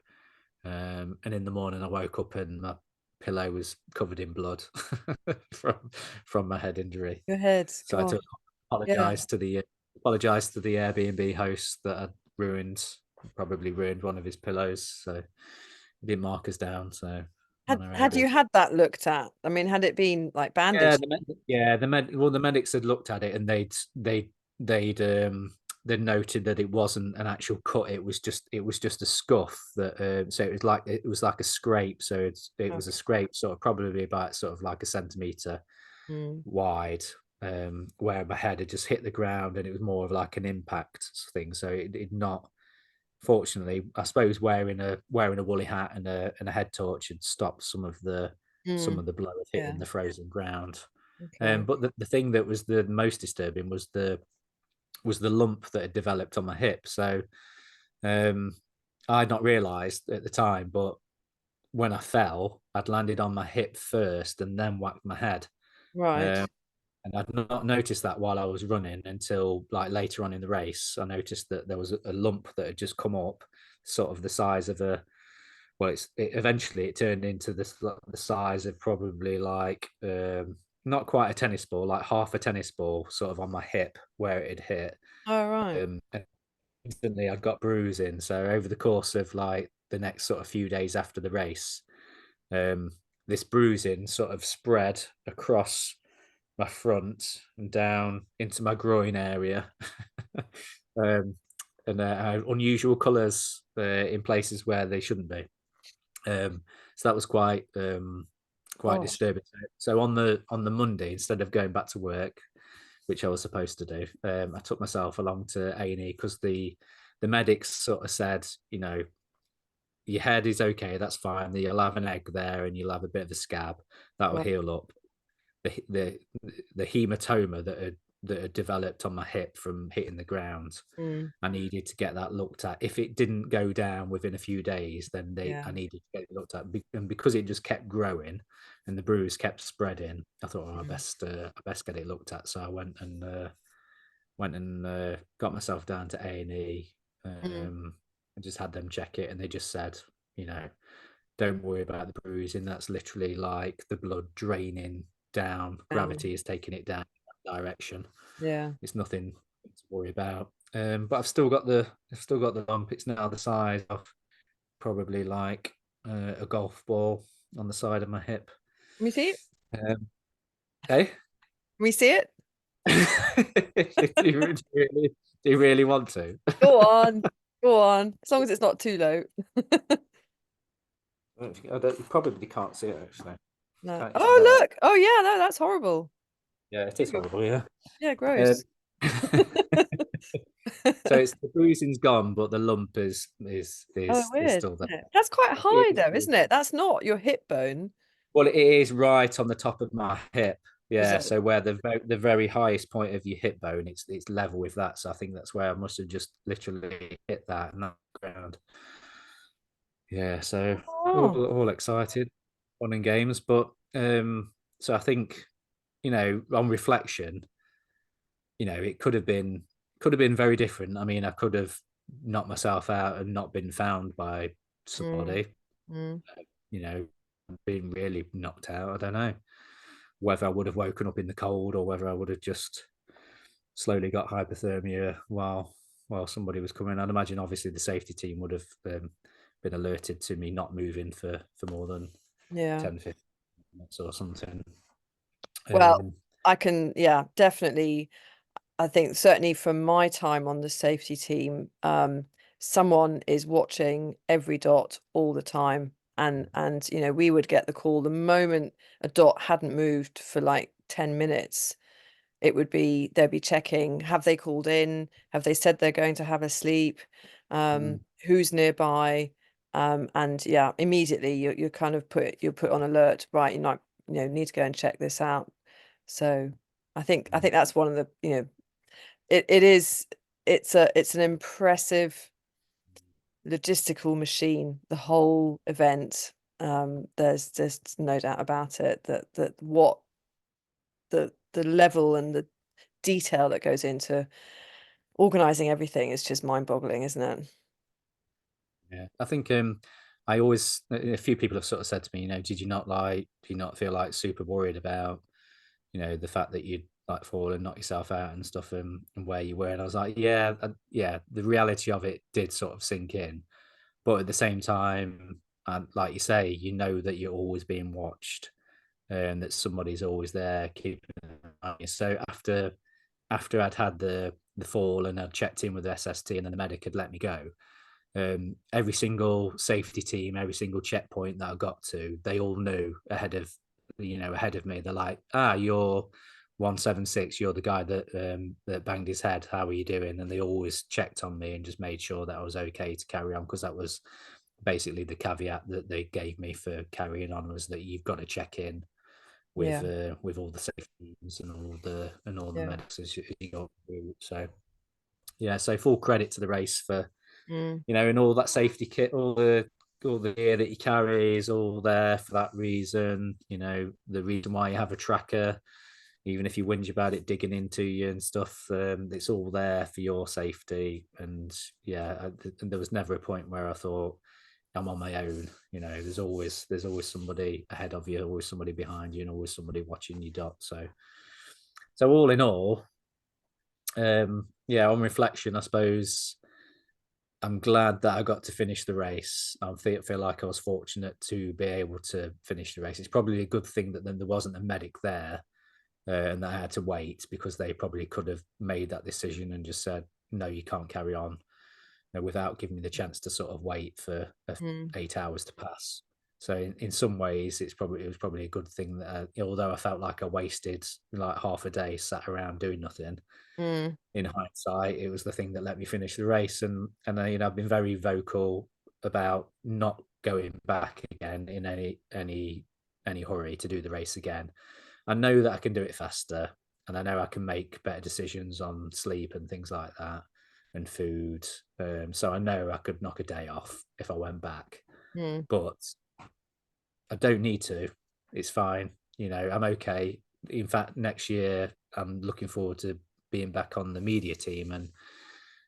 Speaker 2: And in the morning I woke up and my pillow was covered in blood from my head injury.
Speaker 1: Your head.
Speaker 2: So I had
Speaker 1: God.
Speaker 2: to
Speaker 1: Yeah.
Speaker 2: apologize to the Airbnb host that I'd probably ruined one of his pillows. So he didn't mark us down. So on our
Speaker 1: Had you
Speaker 2: Airbnb.
Speaker 1: had that looked at? I mean, had it been like
Speaker 2: Yeah,
Speaker 1: bandaged?
Speaker 2: the medics had looked at it, and they'd noted that it wasn't an actual cut. It was just a scuff that so it was like a scrape. So it was a
Speaker 1: Okay.
Speaker 2: scrape, sort of probably about sort of like a centimeter
Speaker 1: Mm.
Speaker 2: wide, where my head had just hit the ground, and it was more of like an impact thing. So it not. Fortunately, I suppose wearing a woolly hat and a head torch had stopped some
Speaker 1: Mm.
Speaker 2: of the blood
Speaker 1: Yeah.
Speaker 2: hitting the frozen ground.
Speaker 1: Okay.
Speaker 2: But the thing that was the most disturbing was the lump that had developed on my hip. So um, I'd not realised at the time, but when I fell, I'd landed on my hip first and then whacked my head.
Speaker 1: Right.
Speaker 2: Um, and I'd not noticed that while I was running until like later on in the race. I noticed that there was a lump that had just come up, sort of the size of a. Well, eventually it turned into the size of probably like not quite a tennis ball, like half a tennis ball, sort of on my hip where it had hit.
Speaker 1: All right.
Speaker 2: And instantly I got bruising. So over the course of like the next sort of few days after the race, um, this bruising sort of spread across my front and down into my groin area, um, and unusual colours in places where they shouldn't be. So that was quite
Speaker 1: Gosh.
Speaker 2: disturbing. So on the Monday, instead of going back to work, which I was supposed to do, I took myself along to A&E because the medics sort of said, your head is okay, that's fine. You'll have an egg there and you'll have a bit of a scab that will
Speaker 1: Right.
Speaker 2: heal up. The the hematoma that had developed on my hip from hitting the ground.
Speaker 1: Mm.
Speaker 2: I needed to get that looked at. If it didn't go down within a few days, then
Speaker 1: Yeah.
Speaker 2: I needed to get it looked at. And because it just kept growing and the bruise kept spreading, I thought, oh,
Speaker 1: Mm.
Speaker 2: I best get it looked at. So I went and got myself down to A&E.
Speaker 1: Mm.
Speaker 2: I just had them check it, and they just said, don't worry about the bruising. That's literally like the blood draining down. Gravity is taking it down that direction.
Speaker 1: Yeah.
Speaker 2: It's nothing to worry about. But I've still got the lump. It's now the size of probably like a golf ball on the side of my hip.
Speaker 1: Can we see it?
Speaker 2: Hey,
Speaker 1: Can we see it?
Speaker 2: do you really want to?
Speaker 1: Go on. Go on. As long as it's not too low.
Speaker 2: You probably can't see it actually.
Speaker 1: No.
Speaker 2: Can't you see
Speaker 1: Oh,
Speaker 2: that?
Speaker 1: look. Oh, yeah. No, that's horrible.
Speaker 2: Yeah, it is horrible. Yeah.
Speaker 1: Yeah,
Speaker 2: Um,
Speaker 1: gross.
Speaker 2: so it's the bruising's gone, but the lump is
Speaker 1: Oh,
Speaker 2: is
Speaker 1: weird,
Speaker 2: still there.
Speaker 1: isn't it? That's quite
Speaker 2: It
Speaker 1: high
Speaker 2: is
Speaker 1: though,
Speaker 2: weird.
Speaker 1: isn't it? That's not your hip bone,
Speaker 2: Well, it is right on the top of my hip.
Speaker 1: is
Speaker 2: Yeah,
Speaker 1: it?
Speaker 2: so where the very highest point of your hip bone, it's level with that. So I think that's where I must have just literally hit that and that ground. Yeah, so
Speaker 1: Oh.
Speaker 2: all excited, fun and games, but so I think on reflection, it could have been very different. I mean, I could have knocked myself out and not been found by
Speaker 1: Mm,
Speaker 2: somebody.
Speaker 1: mm,
Speaker 2: You know, been really knocked out. I don't know whether I would have woken up in the cold or whether I would have just slowly got hypothermia while somebody was coming. I'd imagine obviously the safety team would have been alerted to me not moving for more than
Speaker 1: yeah.
Speaker 2: 10, 15 minutes or something.
Speaker 1: Well,
Speaker 2: Um,
Speaker 1: I can, yeah, definitely. I think certainly from my time on the safety team, someone is watching every dot all the time. And we would get the call the moment a dot hadn't moved for like 10 minutes. They'd be checking, have they called in? Have they said they're going to have a sleep?
Speaker 2: mm,
Speaker 1: Who's nearby? And yeah, immediately you're kind of you're put on alert, right? Need to go and check this out. So I think that's one of the, it is, it's an impressive logistical machine, the whole event. There's no doubt about it that what the level and the detail that goes into organizing everything is just mind-boggling, isn't it?
Speaker 2: yeah, I think I always a few people have sort of said to me, do you not feel like super worried about the fact that you'd like fall and knock yourself out and stuff and where you were. And I was like, yeah, yeah, the reality of it did sort of sink in. But at the same time, like you say, that you're always being watched and that somebody's always there keeping an eye on you. So after I'd had the fall and I'd checked in with the SST and then the medic had let me go, every single safety team, every single checkpoint that I got to, they all knew ahead of me. They're like, you're 176. You're the guy that banged his head. How are you doing? And they always checked on me and just made sure that I was okay to carry on, because that was basically the caveat that they gave me for carrying on, was that you've got to check in
Speaker 1: Yeah,
Speaker 2: with all the safety teams and all the
Speaker 1: yeah.
Speaker 2: medics as you go through. So yeah, so full credit to the race for
Speaker 1: Mm,
Speaker 2: and all that safety kit, all the gear that he carries, all there for that reason. The reason why you have a tracker, even if you whinge about it digging into you and stuff, it's all there for your safety. And yeah, there was never a point where I thought I'm on my own. There's always somebody ahead of you, always somebody behind you, and always somebody watching your dot. So all in all, yeah, on reflection, I suppose I'm glad that I got to finish the race. I feel like I was fortunate to be able to finish the race. It's probably a good thing that then there wasn't a medic there, and that I had to wait, because they probably could have made that decision and just said, no, you can't carry on, without giving me the chance to sort of wait for
Speaker 1: mm,
Speaker 2: 8 hours to pass. So in some ways, it was probably a good thing that although I felt like I wasted like half a day sat around doing nothing,
Speaker 1: mm,
Speaker 2: in hindsight, it was the thing that let me finish the race. And I've been very vocal about not going back again in any hurry to do the race again. I know that I can do it faster, and I know I can make better decisions on sleep and things like that, and food. So I know I could knock a day off if I went back,
Speaker 1: mm,
Speaker 2: but I don't need to. It's fine. I'm okay. In fact, next year I'm looking forward to being back on the media team and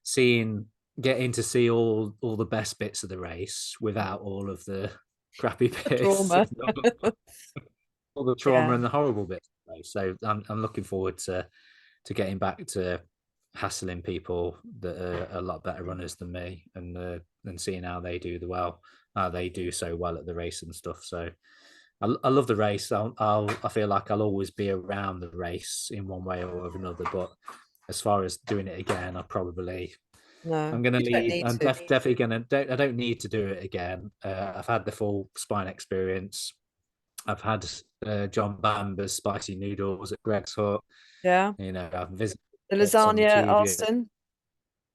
Speaker 2: seeing getting to see all the best bits of the race without all of the crappy
Speaker 1: The
Speaker 2: bits,
Speaker 1: trauma.
Speaker 2: all the trauma
Speaker 1: Yeah,
Speaker 2: and the horrible bits. So I'm looking forward to getting back to hassling people that are a lot better runners than me, and seeing how they do how they do so well at the race and stuff. So I love the race. I feel like I'll always be around the race in one way or another. But as far as doing it again,
Speaker 1: no,
Speaker 2: I'm going to
Speaker 1: you don't
Speaker 2: leave.
Speaker 1: need
Speaker 2: I'm
Speaker 1: to.
Speaker 2: definitely going to. I don't need to do it again. I've had the full spine experience. I've had John Bamber's spicy noodles at Greg's Hut.
Speaker 1: Yeah,
Speaker 2: You know, I've visited
Speaker 1: the
Speaker 2: bits on
Speaker 1: lasagna,
Speaker 2: YouTube.
Speaker 1: Alston.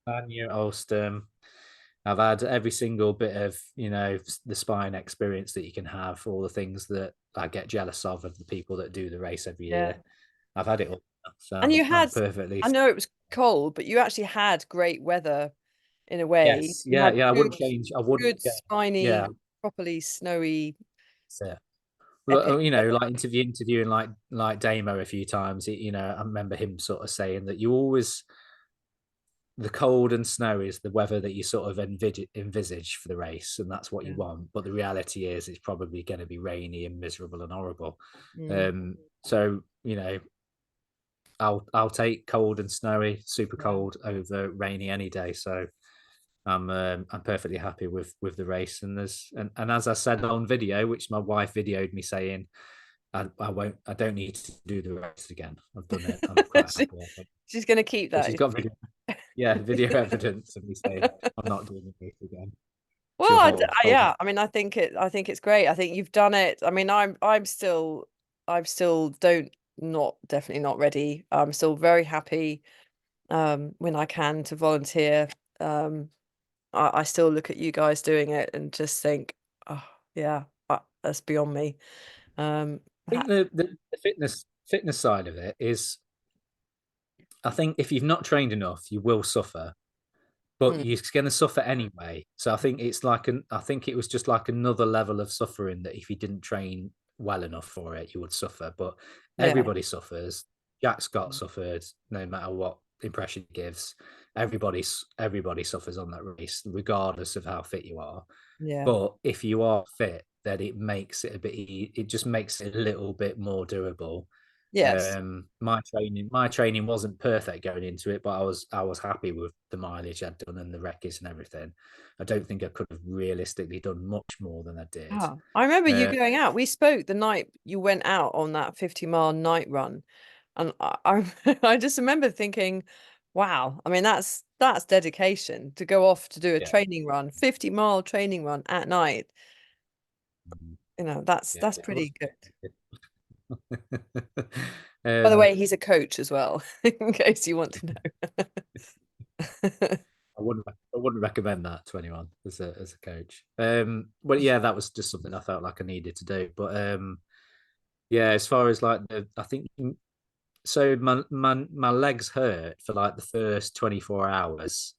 Speaker 2: At Alston. I've had every single bit of, the spine experience that you can have, all the things that I get jealous of the people that do the race every
Speaker 1: Yeah,
Speaker 2: year. I've had it all. So
Speaker 1: and you
Speaker 2: I'm
Speaker 1: had.
Speaker 2: perfectly.
Speaker 1: I know it was cold, but you actually had great weather in a way.
Speaker 2: Yes.
Speaker 1: You
Speaker 2: Yeah.
Speaker 1: had
Speaker 2: Yeah. I
Speaker 1: good,
Speaker 2: wouldn't change. I wouldn't.
Speaker 1: good
Speaker 2: Yeah. Yeah.
Speaker 1: spiny, properly snowy,
Speaker 2: That's it.
Speaker 1: epic
Speaker 2: Well,
Speaker 1: weather.
Speaker 2: like interviewing like Damo a few times. I remember him sort of saying that you always the cold and snow is the weather that you sort of envisage for the race, and that's what you
Speaker 1: Yeah.
Speaker 2: want. But the reality is, it's probably going to be rainy and miserable and horrible.
Speaker 1: Mm,
Speaker 2: So I'll take cold and snowy, super
Speaker 1: yeah.
Speaker 2: cold over rainy any day. So I'm perfectly happy with the race. And as I said on video, which my wife videoed me saying, I don't need to do the race again. I've done it. I'm quite
Speaker 1: She-
Speaker 2: happy. I think.
Speaker 1: she's going to keep
Speaker 2: So
Speaker 1: that.
Speaker 2: she's got video, yeah, video evidence of me saying I'm not doing the race again.
Speaker 1: Well,
Speaker 2: She'll hold me.
Speaker 1: yeah. I mean, I think it's great. I think you've done it. I mean, I'm still don't not definitely not ready. I'm still very happy when I can to volunteer. Um, I still look at you guys doing it and just think, oh yeah, that's beyond me. Um,
Speaker 2: I think the fitness side of it is, I think if you've not trained enough, you will suffer, but
Speaker 1: mm,
Speaker 2: you're going to suffer anyway. So I think I think it was just like another level of suffering that if you didn't train well enough for it, you would suffer. But
Speaker 1: yeah,
Speaker 2: everybody suffers. Jack Scott suffered, no matter what impression he gives. Everybody suffers on that race, regardless of how fit you are.
Speaker 1: yeah,
Speaker 2: But if you are fit, then it makes it a bit. It just makes it a little bit more durable.
Speaker 1: yes.
Speaker 2: My training wasn't perfect going into it, but I was happy with the mileage I'd done and the wreckage and everything. I don't think I could have realistically done much more than I did.
Speaker 1: Ah, I remember you
Speaker 2: Uh,
Speaker 1: going out. We spoke the night you went out on that 50-mile night run, and I just remember thinking, wow. I mean, that's dedication to go off to do a
Speaker 2: yeah,
Speaker 1: training run, 50-mile training run at night. You know,
Speaker 2: yeah,
Speaker 1: that's
Speaker 2: it
Speaker 1: pretty
Speaker 2: was.
Speaker 1: good. By the
Speaker 2: um,
Speaker 1: way, he's a coach as well, in case you want to know.
Speaker 2: I wouldn't recommend that to anyone as a coach. But yeah, that was just something I felt like I needed to do. But yeah, as far as like I think so my legs hurt for like the first 24 hours.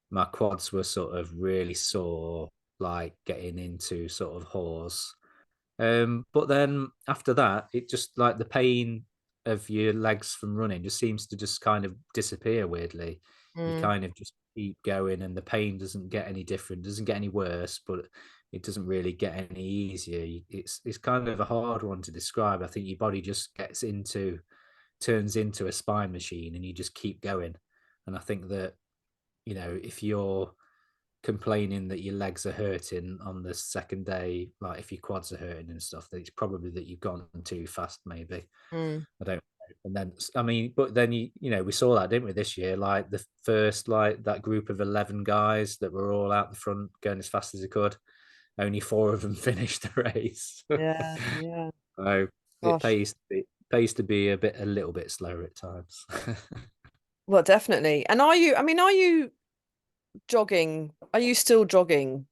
Speaker 2: My quads were sort of really sore, like getting into sort of hawes. But then after that, it just like the pain of your legs from running just seems to just kind of disappear weirdly. You
Speaker 1: Mm,
Speaker 2: kind of just keep going, and the pain doesn't get any different, doesn't get any worse, but it doesn't really get any easier. It's kind of a hard one to describe. I think your body just turns into a spine machine, and you just keep going. And I think that if you're complaining that your legs are hurting on the second day, like if your quads are hurting and stuff, that it's probably that you've gone too fast, maybe.
Speaker 1: mm.
Speaker 2: I don't know. And then, I mean, but then we saw that, didn't we, this year? Like the first, like that group of 11 guys that were all out the front going as fast as they could. Only four of them finished the race.
Speaker 1: Yeah, yeah.
Speaker 2: So
Speaker 1: Gosh.
Speaker 2: it pays to be a little bit slower at times.
Speaker 1: Well, definitely. And I mean, are you jogging? Are you still jogging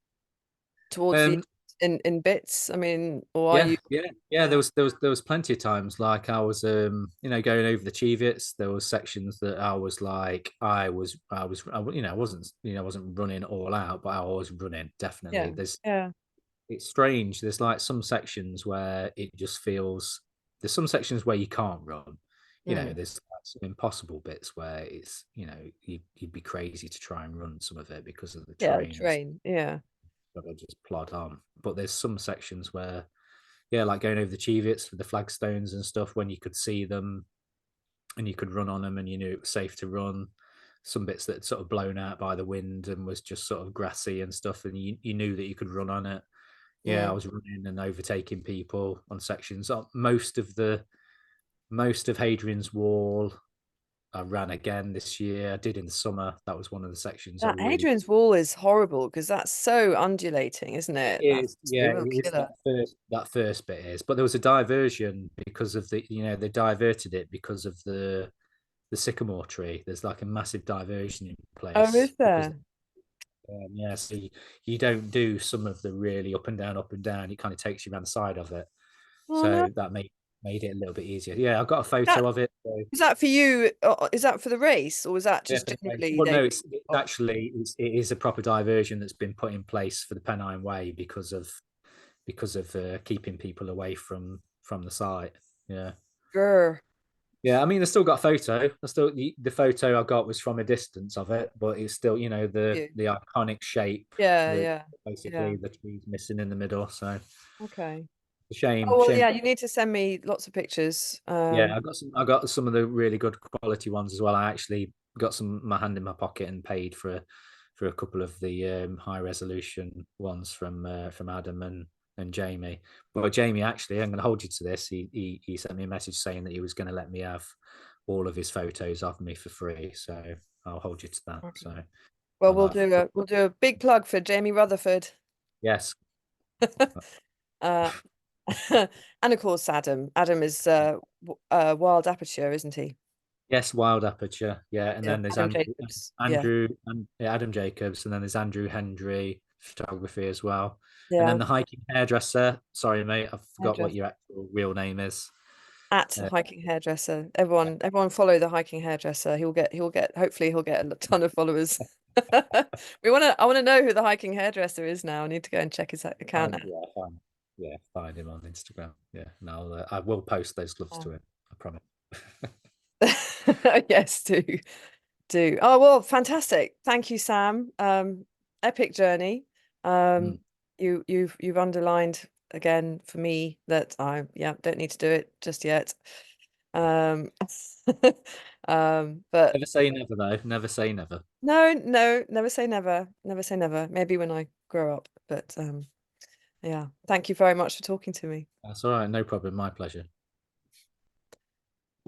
Speaker 1: towards the
Speaker 2: um,
Speaker 1: in bits? I mean, or are
Speaker 2: Yeah,
Speaker 1: you?
Speaker 2: yeah.
Speaker 1: Yeah,
Speaker 2: There was plenty of times like I was going over the Cheviots. There was sections that I was like I wasn't I wasn't running all out, but I was running definitely.
Speaker 1: yeah, yeah.
Speaker 2: It's strange. There's like some sections where it just feels there's some sections where you can't run.
Speaker 1: Mm,
Speaker 2: There's some impossible bits where it's, you'd be crazy to try and run some of it because of the
Speaker 1: Yeah, the
Speaker 2: terrain and stuff.
Speaker 1: train. Yeah.
Speaker 2: Gotta just plod on. But there's some sections where, yeah, like going over the Cheviots with the flagstones and stuff, when you could see them and you could run on them and you knew it was safe to run. Some bits that had sort of blown out by the wind and was just sort of grassy and stuff, and you knew that you could run on it. Yeah, I
Speaker 1: Mm.
Speaker 2: was running and overtaking people on sections. Most of Hadrian's Wall I ran again this year. I did in the summer. That was one of the sections I
Speaker 1: That
Speaker 2: really.
Speaker 1: Hadrian's Wall is horrible because that's so undulating, isn't
Speaker 2: It
Speaker 1: it? That's
Speaker 2: is,
Speaker 1: a
Speaker 2: yeah,
Speaker 1: real
Speaker 2: it is
Speaker 1: killer.
Speaker 2: that first bit is, but there was a diversion because of they diverted it because of the sycamore tree. There's like a massive diversion in
Speaker 1: Oh,
Speaker 2: place
Speaker 1: is
Speaker 2: because
Speaker 1: there?
Speaker 2: yeah, so you don't do some of the really up and down. It kind of takes you around the side of it,
Speaker 1: Oh no.
Speaker 2: so that made it a little bit easier. Yeah, I've got a
Speaker 1: That
Speaker 2: photo of it. So,
Speaker 1: is that for you? Is that for the race, or was that
Speaker 2: yeah,
Speaker 1: just
Speaker 2: for the race.
Speaker 1: generally
Speaker 2: Well,
Speaker 1: they?
Speaker 2: no, it's actually it is a proper diversion that's been put in place for the Pennine Way because of keeping people away from the site. Yeah.
Speaker 1: Grr.
Speaker 2: Yeah, I mean, I still got a photo. I still the photo I got was from a distance of it, but it's still,
Speaker 1: You.
Speaker 2: the iconic shape
Speaker 1: Yeah,
Speaker 2: that
Speaker 1: yeah, yeah.
Speaker 2: basically the tree's missing in the middle. So
Speaker 1: Okay.
Speaker 2: shame,
Speaker 1: Oh well,
Speaker 2: shame.
Speaker 1: yeah. You need to send me lots of pictures.
Speaker 2: Yeah, I got some of the really good quality ones as well. I actually got my hand in my pocket and paid for a couple of the high resolution ones from Adam and Jamie. But Jamie, actually, I'm going to hold you to this. He sent me a message saying that he was going to let me have all of his photos of me for free. So I'll hold you to that.
Speaker 1: Okay.
Speaker 2: So
Speaker 1: Well,
Speaker 2: on that,
Speaker 1: we'll do a big plug for Jamie Rutherford.
Speaker 2: yes,
Speaker 1: Uh, and of course, Adam. Adam is Wild Aperture, isn't he?
Speaker 2: yes, Wild Aperture, yeah, and
Speaker 1: Yeah,
Speaker 2: then there's
Speaker 1: Adam Jacobs. Yeah,
Speaker 2: Adam Jacobs, and then there's Andrew Hendry photography as well, and then
Speaker 1: yeah.
Speaker 2: the hiking hairdresser. Sorry, mate, I forgot what
Speaker 1: Hairdresser.
Speaker 2: your actual real name is.
Speaker 1: At
Speaker 2: Uh,
Speaker 1: hiking hairdresser. Everyone follow the hiking hairdresser. Hopefully he'll get a ton of followers. I want to know who the hiking hairdresser is now. I need to go and check his account
Speaker 2: yeah, find him on Instagram. Yeah, and I will post those gloves
Speaker 1: now.
Speaker 2: to him. I promise.
Speaker 1: Yes, do. Oh, well, fantastic. Thank you, Sam. Epic journey.
Speaker 2: Mm.
Speaker 1: You've underlined again for me that I don't need to do it just yet. Um, but
Speaker 2: Never say never, though. Never say never.
Speaker 1: no, never say never. Never say never. Maybe when I grow up. But yeah, thank you very much for talking to me.
Speaker 2: That's all right. No problem. My pleasure.